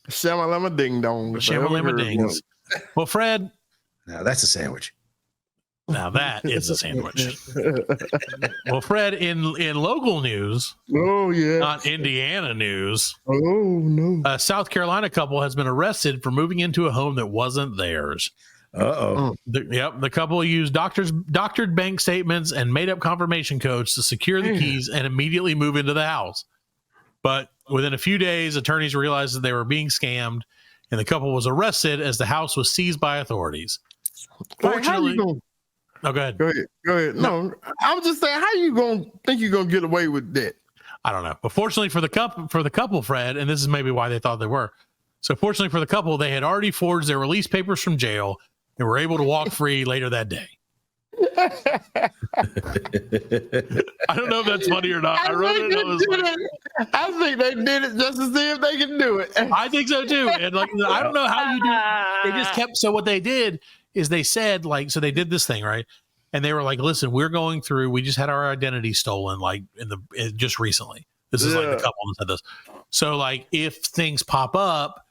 Shamalama ding dong. Shamalama dings. Well, Fred, Now that's a sandwich. now that is a sandwich. Well, Fred, in local news, Oh yeah. not Indiana news, Oh no. a South Carolina couple has been arrested for moving into a home that wasn't theirs. Uh-oh. The couple used doctored bank statements and made up confirmation codes to secure the keys and immediately move into the house. But within a few days, attorneys realized that they were being scammed, and the couple was arrested as the house was seized by authorities. Fortunately, go ahead. Go ahead. No, I'm just saying, how you gonna think you're gonna get away with that? I don't know. But fortunately for the couple, Fred, and this is maybe why they thought they were. So fortunately for the couple, they had already forged their release papers from jail and were able to walk free later that day. I don't know if that's funny or not. I think they did it just to see if they can do it. I think so too. And like, I don't know how you do. They just kept. So what they did is they said like, so they did this thing, right? And they were like, listen, we're going through. We just had our identity stolen, like just recently. This is like the couple that said this. So like, if things pop up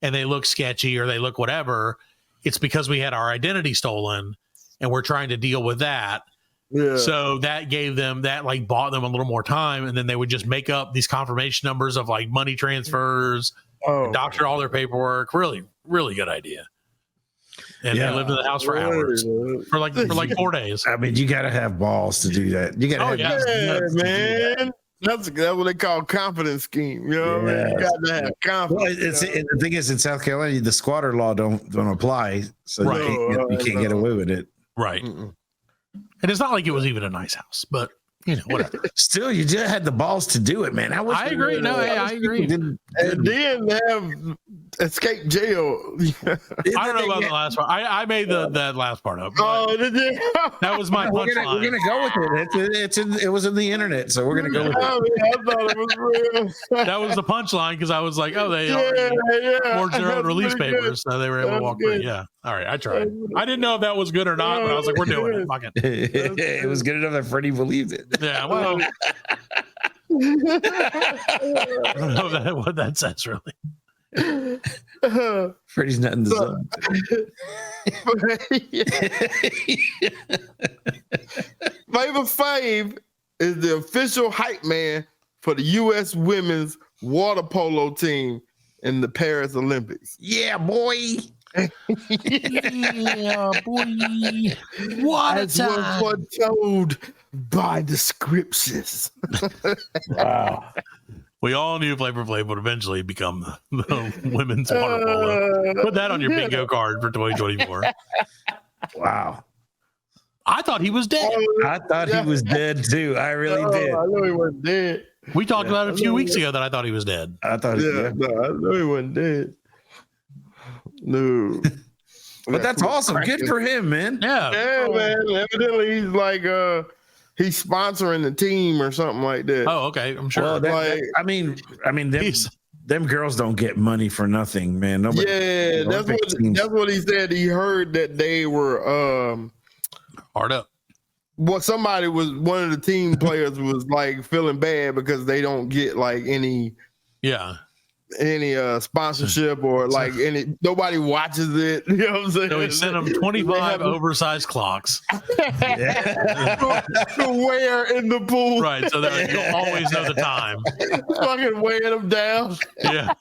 and they look sketchy or they look whatever, it's because we had our identity stolen and we're trying to deal with that. Yeah. So that gave them that, like, bought them a little more time, and then they would just make up these confirmation numbers of like money transfers, doctor all their paperwork. Really, really good idea. And they lived in the house for hours, for like 4 days. I mean, you got to have balls to do that. You got to have Yeah, man. That's what they call confidence scheme. You know, what I mean? You got to have confidence. Well, the thing is, in South Carolina, the squatter law don't apply, so Right. you can't get away with it. Right. And it's not like it was even a nice house, but you know, whatever. Still, you just had the balls to do it, man. I agree. No, I agree. And then they have escape jail. I don't know about the last part. I made that last part up. Did you? That was my We're punchline. gonna go with it. It was in the internet, so we're gonna go with it. I thought it was real. That was the punchline because I was like, oh, they already forged their own That's release pretty papers, so they were able to That's walk good. free. Yeah. All right. I tried. I didn't know if that was good or not, but I was like, we're doing it. Fuck it. It was good enough that Freddie believed it. Yeah. Well, I don't know what that says really. Freddie's not in the zone. Flavor Fave is the official hype man for the U.S. women's water polo team in the Paris Olympics. Yeah, boy. Yeah, boy. What a As was time. foretold by the scriptures. Wow. We all knew Flavor Flav would eventually become the women's water polo. Put that on your bingo card for 2024. Wow. I thought he was dead. I thought he was dead too. I really did. I know he wasn't dead. We talked about it a few weeks ago that I thought he was dead. I thought No, I know he wasn't dead. No. But that's awesome. Good for him, man. Yeah. Yeah, man. Evidently, he's like he's sponsoring the team or something like that. Oh, okay. I'm sure. Well, I mean, them girls don't get money for nothing, man. Nobody. Yeah, that's what he said. He heard that they were hard up. Well, one of the team players was like feeling bad because they don't get like any sponsorship or like nobody watches it. You know what I'm saying? So he sent them 25 oversized clocks to wear in the pool. Right. So that you'll always know the time. Fucking wearing them down. Yeah.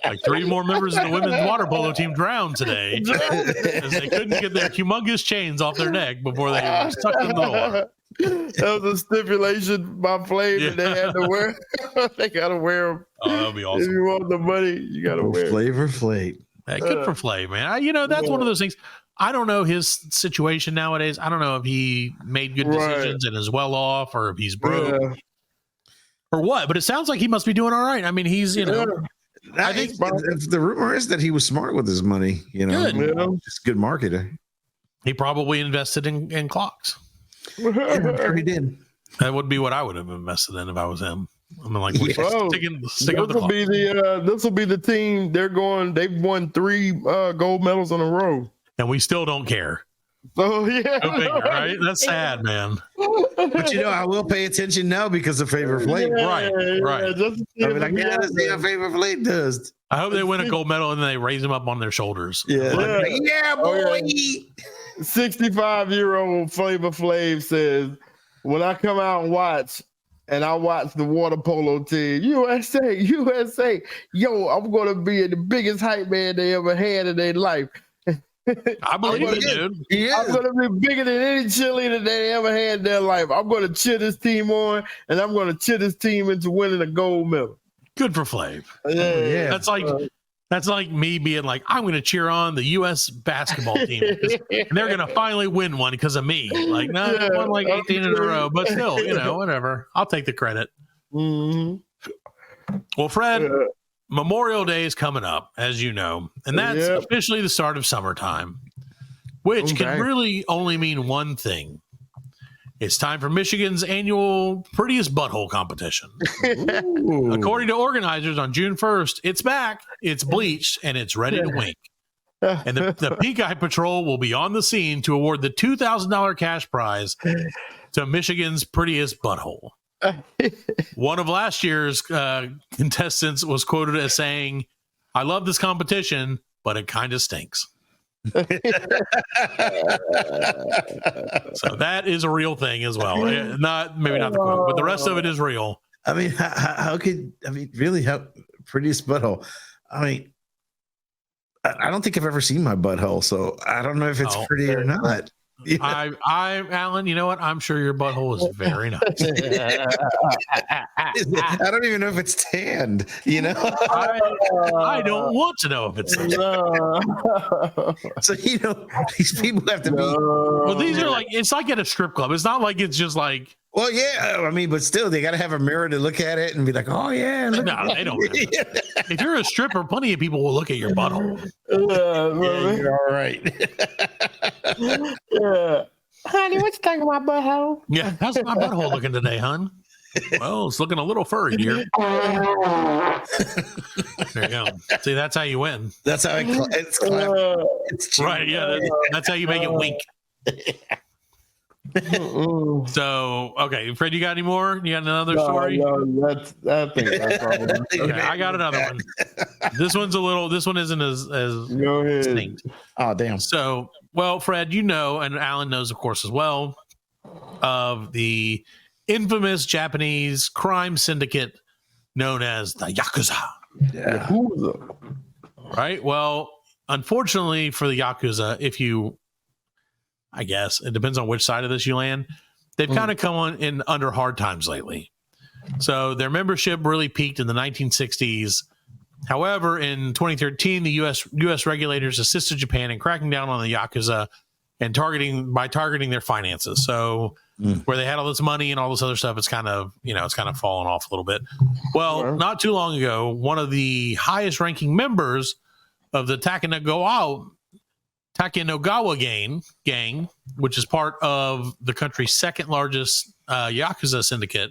Like 3 more members of the women's water polo team drowned today because they couldn't get their humongous chains off their neck before they were stuck in the water. That was a stipulation by Flav that they had to wear. They got to wear them. Oh, that'd be awesome. If you want the money, you got to wear them. Flavor Flav. Hey, good for Flav, man. That's one of those things. I don't know his situation nowadays. I don't know if he made good decisions and is well off or if he's broke or what, but it sounds like he must be doing all right. I mean, he's, I think the rumor is that he was smart with his money, Good. Just good marketer. He probably invested in clocks. Yeah, I'm sure he did. That would be what I would have invested in if I was him. I mean, like, sticking with the clock. This will be the team. They've won 3 gold medals in a row. And we still don't care. Oh, yeah. Go figure, right? That's sad, man. But I will pay attention now because of Flavor Flav. Right. I gotta see how Flavor Flav does. I hope they win a gold medal and then they raise him up on their shoulders. Yeah, boy. 65-year-old Flavor Flav says, when I come out and watch the water polo team, USA, yo, I'm going to be the biggest hype man they ever had in their life. I believe it, dude. I'm going to be bigger than any cheerleader they ever had in their life. I'm going to cheer this team on, and I'm going to cheer this team into winning a gold medal. Good for Flav. Yeah. That's like me being like, I'm going to cheer on the U.S. basketball team. And they're going to finally win one because of me. Like, no, they won like 18 in a row. But still, whatever. I'll take the credit. Mm-hmm. Well, Fred, Memorial Day is coming up, as you know. And that's officially the start of summertime, which can really only mean one thing. It's time for Michigan's annual Prettiest Butthole competition. According to organizers, on June 1st, it's back, it's bleached, and it's ready to wink. And the Pink Eye Patrol will be on the scene to award the $2,000 cash prize to Michigan's Prettiest Butthole. One of last year's contestants was quoted as saying, "I love this competition, but it kind of stinks." So that is a real thing as well. Maybe not the quote, but the rest of it is real. I mean, how Prettiest Butthole? I mean, I don't think I've ever seen my butthole, so I don't know if it's pretty or not. Allan, you know what? I'm sure your butthole is very nice. I don't even know if it's tanned, I don't want to know if it's tanned. So, these people have to be. Well, these are like, it's like at a strip club. It's not like it's just like. Well, yeah, I mean, but still, they got to have a mirror to look at it and be like, oh, yeah. No, they don't. If you're a stripper, plenty of people will look at your butthole. Yeah, you're all right. Honey, what you think of my butthole? Yeah, how's my butthole looking today, hon? Well, it's looking a little furry, dear. There you go. See, that's how you win. That's how it's right. Yeah, that's how you make it wink. So, okay, Fred, you got any more? You got another story? No, I think that's all. Okay, I got another one. This one isn't as distinct. Oh, damn. So, well, Fred, and Allan knows, of course, as well, of the infamous Japanese crime syndicate known as the Yakuza. Yeah. Yakuza. Right? Well, unfortunately for the Yakuza, I guess it depends on which side of this you land. They've kind of come under hard times lately. So their membership really peaked in the 1960s. However, in 2013, the U.S. regulators assisted Japan in cracking down on the Yakuza and targeting their finances. So where they had all this money and all this other stuff, it's kind of fallen off a little bit. Well, not too long ago, one of the highest ranking members of the Takanagawa gang, which is part of the country's second largest Yakuza syndicate,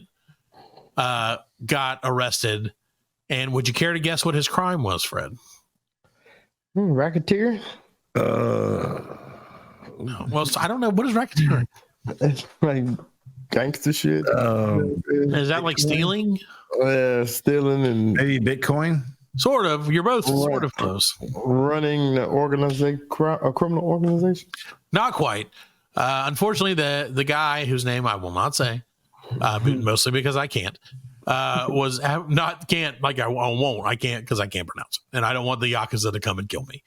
got arrested. And would you care to guess what his crime was, Fred? Racketeer? No. Well, I don't know. What is racketeering? It's like gangster shit. Is that like stealing? Stealing and maybe Bitcoin? Sort of. You're both sort of close. Running the a criminal organization? Not quite. Unfortunately, the guy whose name I will not say, mostly because I can't, I can't because I can't pronounce it, and I don't want the Yakuza to come and kill me.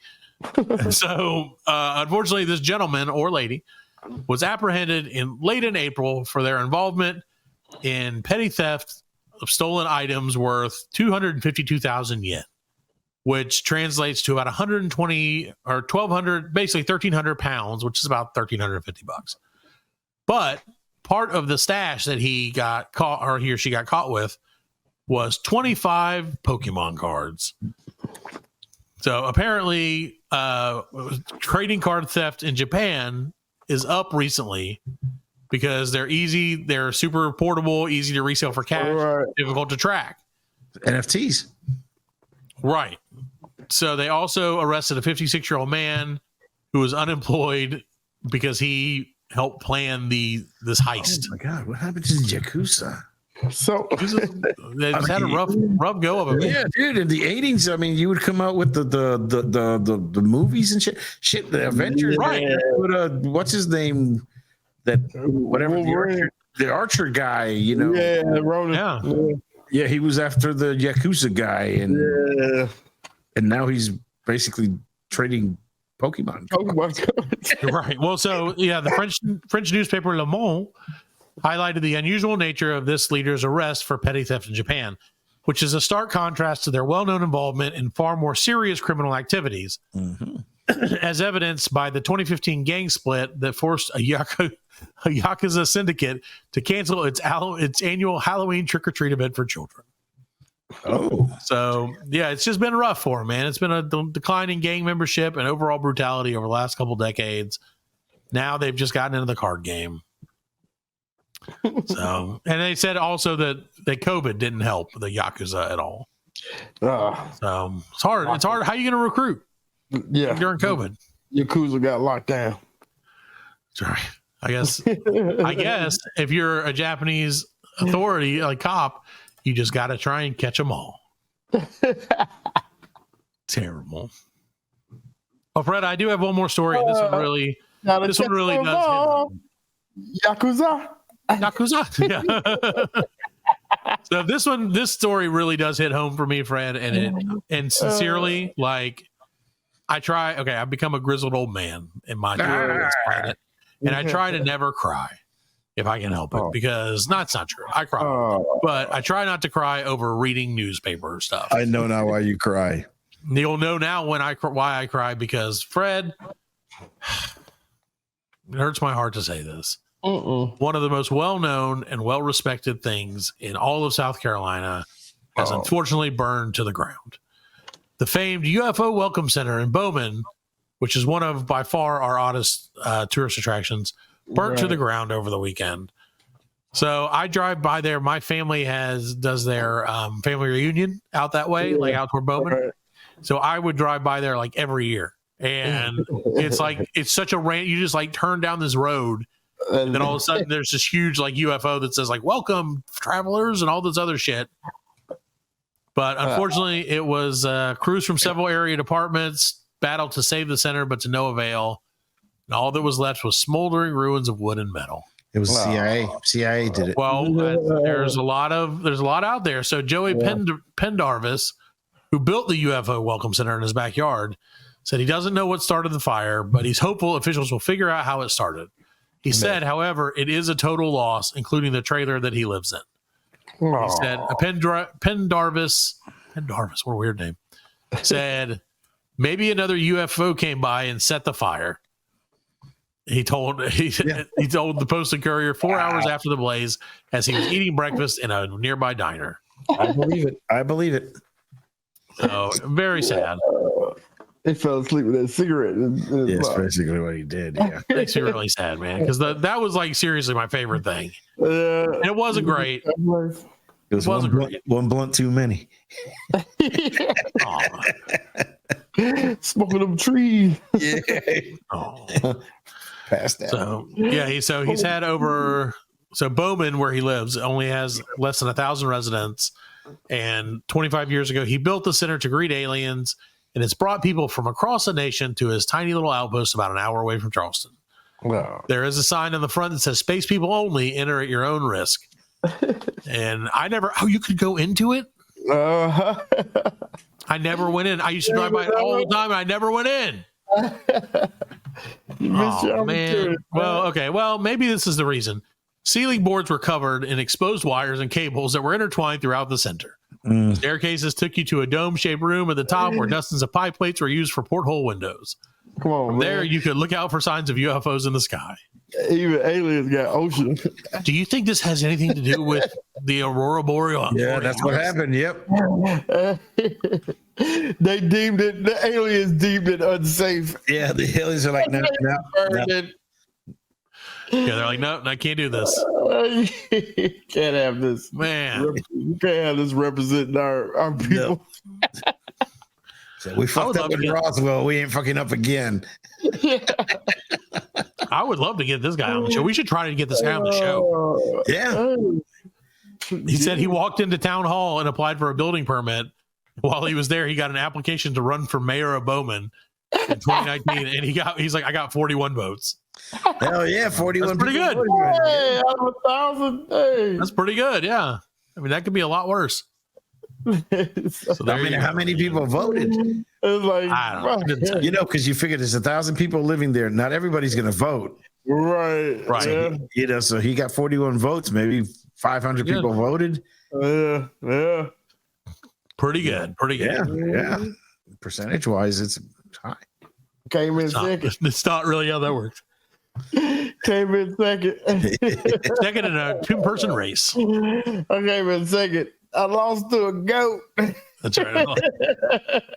So, unfortunately, this gentleman or lady was apprehended late in April for their involvement in petty theft of stolen items worth 252,000 yen, which translates to about 120 or 1,200, basically 1,300 pounds, which is about $1,350. But part of the stash that he got caught, or he or she got caught with, was 25 Pokemon cards. So apparently, trading card theft in Japan is up recently because they're super portable, easy to resell for cash, difficult to track. NFTs. Right. So they also arrested a 56-year-old man who was unemployed because he helped plan this heist. Oh my God, what happened to the Yakuza? So they had a rough go of it. Yeah, dude. In the 80s, I mean, you would come out with the movies and shit. The Avengers, right? What's his name? That whatever the archer guy, you know? Yeah, Ronan. Yeah, he was after the Yakuza guy, and now he's basically trading Pokemon cards. Right. Well, so yeah, the French newspaper Le Monde highlighted the unusual nature of this leader's arrest for petty theft in Japan, which is a stark contrast to their well-known involvement in far more serious criminal activities, as evidenced by the 2015 gang split that forced a Yakuza syndicate to cancel its annual Halloween trick-or-treat event for children. Oh. So, yeah, it's just been rough for them, man. It's been a decline in gang membership and overall brutality over the last couple decades. Now they've just gotten into the card game. So, and they said also that COVID didn't help the Yakuza at all. So it's hard. It's hard. How are you going to recruit? Yeah, during COVID, Yakuza got locked down. Sorry, I guess if you're a Japanese authority, like cop, you just got to try and catch them all. Terrible. Oh, Fred, I do have one more story. This one really does hit home. Yakuza. Yeah. So this story really does hit home for me, Fred, and sincerely, like I've become a grizzled old man in my planet, and I try to never cry if I can help it, because that's not true. I cry, but I try not to cry over reading newspaper stuff. I know now why you cry. You'll know now why I cry, because Fred, it hurts my heart to say this. One of the most well-known and well-respected things in all of South Carolina has unfortunately burned to the ground. The famed UFO Welcome Center in Bowman, which is one of by far our oddest tourist attractions, burnt to the ground over the weekend. So I drive by there. My family does their family reunion out that way, like out toward Bowman. Right. So I would drive by there like every year, and it's such a you just like turn down this road. And then all of a sudden there's this huge like UFO that says like welcome travelers and all this other shit. But unfortunately it was crews from several area departments battled to save the center, but to no avail. And all that was left was smoldering ruins of wood and metal. It was CIA. CIA did it. Well, there's a lot out there. So Joey Pendarvis, who built the UFO Welcome Center in his backyard, said he doesn't know what started the fire, but he's hopeful officials will figure out how it started. He said, however, it is a total loss, including the trailer that he lives in. He said a Pendarvis, what a weird name, said maybe another UFO came by and set the fire. He told the Postal Courier 4 hours after the blaze as he was eating breakfast in a nearby diner. I believe it. So very sad. He fell asleep with that cigarette. That's basically what he did. Yeah, makes me really sad, man, because that was like seriously my favorite thing. And it wasn't great. It was one blunt too many. Smoking them trees. Yeah. Past that. So he's had over. So Bowman, where he lives, only has less than 1,000 residents. And 25 years ago, he built the center to greet aliens, and it's brought people from across the nation to his tiny little outpost about an hour away from Charleston. Wow. There is a sign on the front that says "Space people only. Enter at your own risk." And I never. Oh, you could go into it. I never went in. I used to drive by it all the time. And I never went in. Oh man. Well, okay. Well, maybe this is the reason. Ceiling boards were covered in exposed wires and cables that were intertwined throughout the center. Staircases took you to a dome-shaped room at the top where dozens of pie plates were used for porthole windows. Come on, From there, you could look out for signs of UFOs in the sky. Even aliens got ocean. Do you think this has anything to do with the Aurora Borealis? Yeah, that's what happened. Yep. They deemed it. The aliens deemed it unsafe. Yeah, the aliens are like, no. Yeah, they're like, no, I can't do this. Can't have this, man. You can't have this representing our people. No. So we fucked up in Roswell. We ain't fucking up again. I would love to get this guy on the show. We should try to get this guy on the show. Yeah. He said he walked into town hall and applied for a building permit. While he was there, he got an application to run for mayor of Bowman in 2019, and he's like, I got 41 votes. Hell yeah, 41. That's pretty good. Hey, out of 1,000. Hey. That's pretty good. Yeah. I mean, that could be a lot worse. So how many people voted? It's like, I don't know. Because you figure there's 1,000 people living there. Not everybody's going to vote. Right. Yeah. So he got 41 votes. Maybe 500 people voted. Yeah. Pretty good. Yeah. Percentage wise, it's high. Came in second. It's not really how that works. Came in second. Second in a 2-person race. I came in second. I lost to a goat. That's right.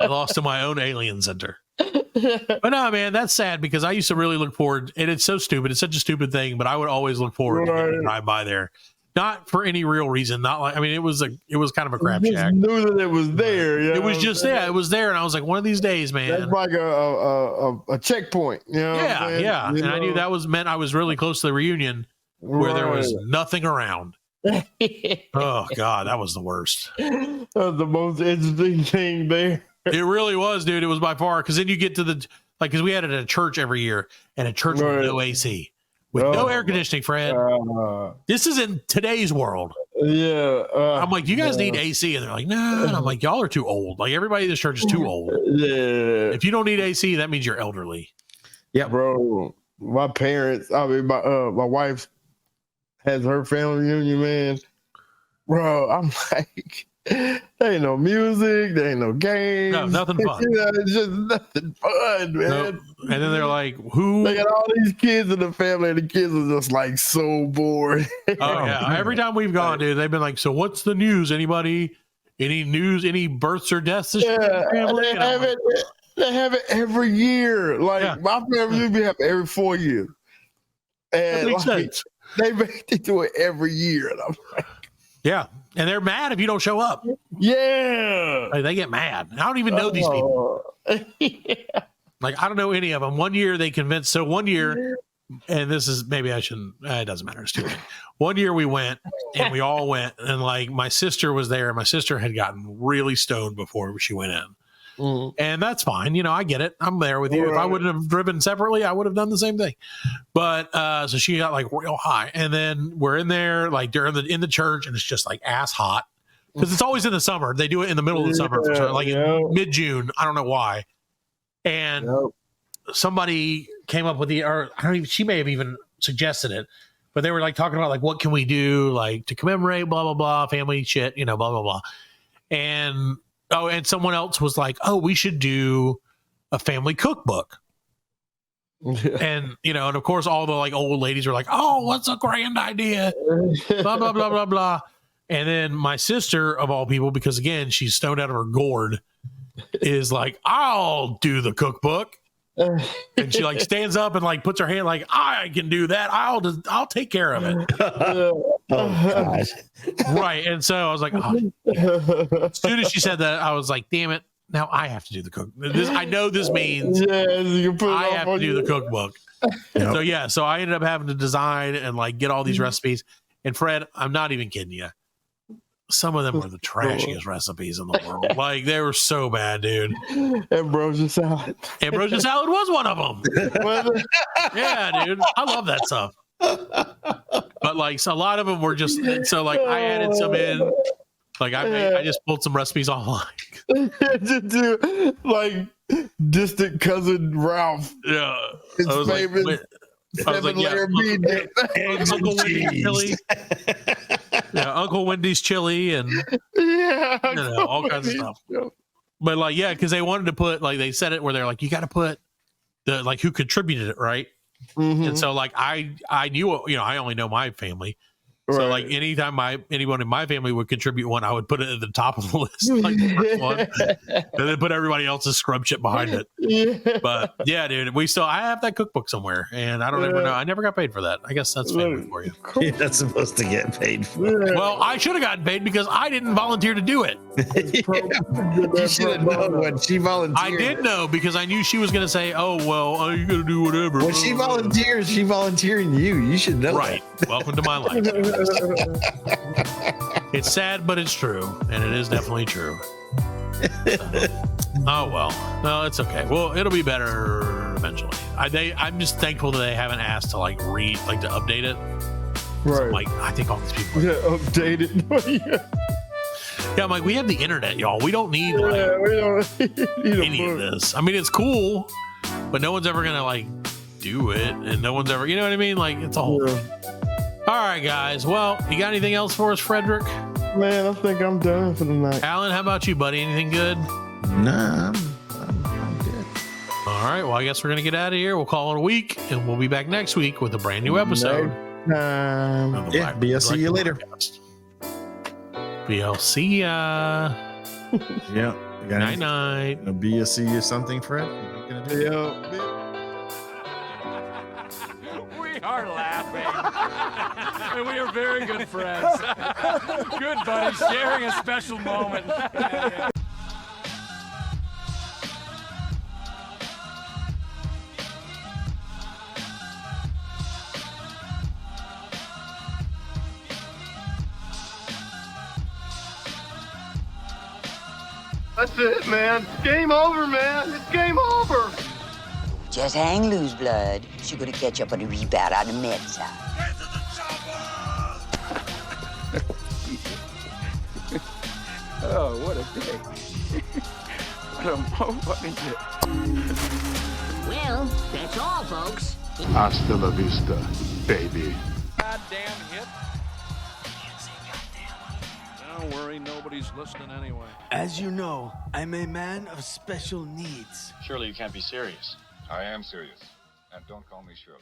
I lost to my own alien center. But no, man, that's sad because I used to really look forward, and it's so stupid. It's such a stupid thing, but I would always look forward to drive by there. Not for any real reason. Not like, I mean, it was kind of a crap shack. Knew that it was there. It was just, it was there. And I was like, one of these days, man. That's like a checkpoint. You know yeah. And I knew that meant I was really close to the reunion where there was nothing around. Oh God, that was the worst. That was the most interesting thing there. It really was, dude. It was by far, because then you get to because we had it at a church every year, and a church with no AC, with no air conditioning, Fred. This is in today's world. Yeah. I'm like, you guys need AC, and they're like, no. And I'm like, y'all are too old. Like, everybody in this church is too old. Yeah. If you don't need AC, that means you're elderly. Yeah, bro. My parents, my wife has her family reunion, man. Bro, I'm like, there ain't no music, there ain't no games. No, nothing fun. It's just nothing fun, man. Nope. And then they're like, who? They got all these kids in the family, and the kids are just like so bored. Oh, yeah. Every time we've gone, dude, they've been like, so what's the news? Anybody? Any news? Any births or deaths this year? They have it every year. Like, my family usually have it every 4 years. And that makes sense. They make it do it every year. And I'm like, yeah. And they're mad if you don't show up. Yeah. Like, they get mad. I don't even know these people. Yeah. Like, I don't know any of them. One year they convinced. So one year, and this is, maybe I shouldn't, it doesn't matter. It's too late. One year we went, and we all went, and like my sister was there. And my sister had gotten really stoned before she went in. And that's fine. You know, I get it. I'm there with you. If I wouldn't have driven separately, I would have done the same thing. But so she got like real high, and then we're in there like in the church, and it's just like ass hot because it's always in the summer. They do it in the middle of the summer, like in mid-June. I don't know why. And somebody came up with she may have even suggested it, but they were like talking about like what can we do like to commemorate blah blah blah family shit, blah blah blah. And and someone else was like, oh, we should do a family cookbook. And and of course all the like old ladies were like, oh, what's a grand idea, blah blah blah blah blah. And then my sister, of all people, because again she's stoned out of her gourd, is like, I'll do the cookbook. And she like stands up and like puts her hand like, I can do that, I'll take care of it. Oh gosh. Right. And so I was like, oh. As soon as she said that, I was like, damn it, now I have to do the cook. I know this means I have to do the cookbook. So I ended up having to design and like get all these recipes. And Fred, I'm not even kidding you, some of them were the trashiest recipes in the world. Like they were so bad, dude. Ambrosia salad. Ambrosia salad was one of them. Yeah, dude, I love that stuff. But like, so a lot of them were just so like I added some in. Like I just pulled some recipes online. Just do like distant cousin Ralph. Yeah, His favorite 7-layer bean dip. Uncle Wendy's chili. Yeah, Uncle Wendy's chili and all kinds of stuff. But like, yeah, because they wanted to put like they said it where they're like, you got to put the like who contributed it, right? And so like I knew I only know my family. So like anytime anyone in my family would contribute one, I would put it at the top of the list, like the first one, and then put everybody else's scrub shit behind it. But yeah, dude, I have that cookbook somewhere, and I don't ever know. I never got paid for that. I guess that's family for you. You're not supposed to get paid for it. Well, I should have gotten paid because I didn't volunteer to do it. You should have known when she volunteered. I did know because I knew she was going to say, "Oh well, you got to do whatever." When she volunteers, she volunteering you. You should know. Right. That. Welcome to my life. It's sad, but it's true, and it is definitely true. Oh well, no, it's okay. Well, it'll be better eventually. I'm just thankful that they haven't asked to like to update it. Right. Like I think all these people update it. Yeah, I'm like, we have the internet, y'all. We don't need we don't need any of this. I mean, it's cool, but no one's ever gonna like do it, and no one's ever, you know what I mean? Like it's a whole thing. All right, guys. Well, you got anything else for us, Frederick? Man, I think I'm done for the night. Alan, how about you, buddy? Anything good? Nah, I'm good. All right. Well, I guess we're going to get out of here. We'll call it a week, and we'll be back next week with a brand new episode. Yeah, BLC you later. BLC ya. Yeah. Night-night. BLC or something, Fred? You gonna do We are laughing. And we are very good friends. Good buddies sharing a special moment. That's it, man. Game over, man. It's game over. Just hang loose, blood. She's gonna catch up on the rebound on the med side. Oh, what a day. What a motherfucking day. Well, that's all, folks. Hasta la vista, baby. Goddamn hit. Don't worry, nobody's listening anyway. As you know, I'm a man of special needs. Surely you can't be serious. I am serious. And don't call me Shirley.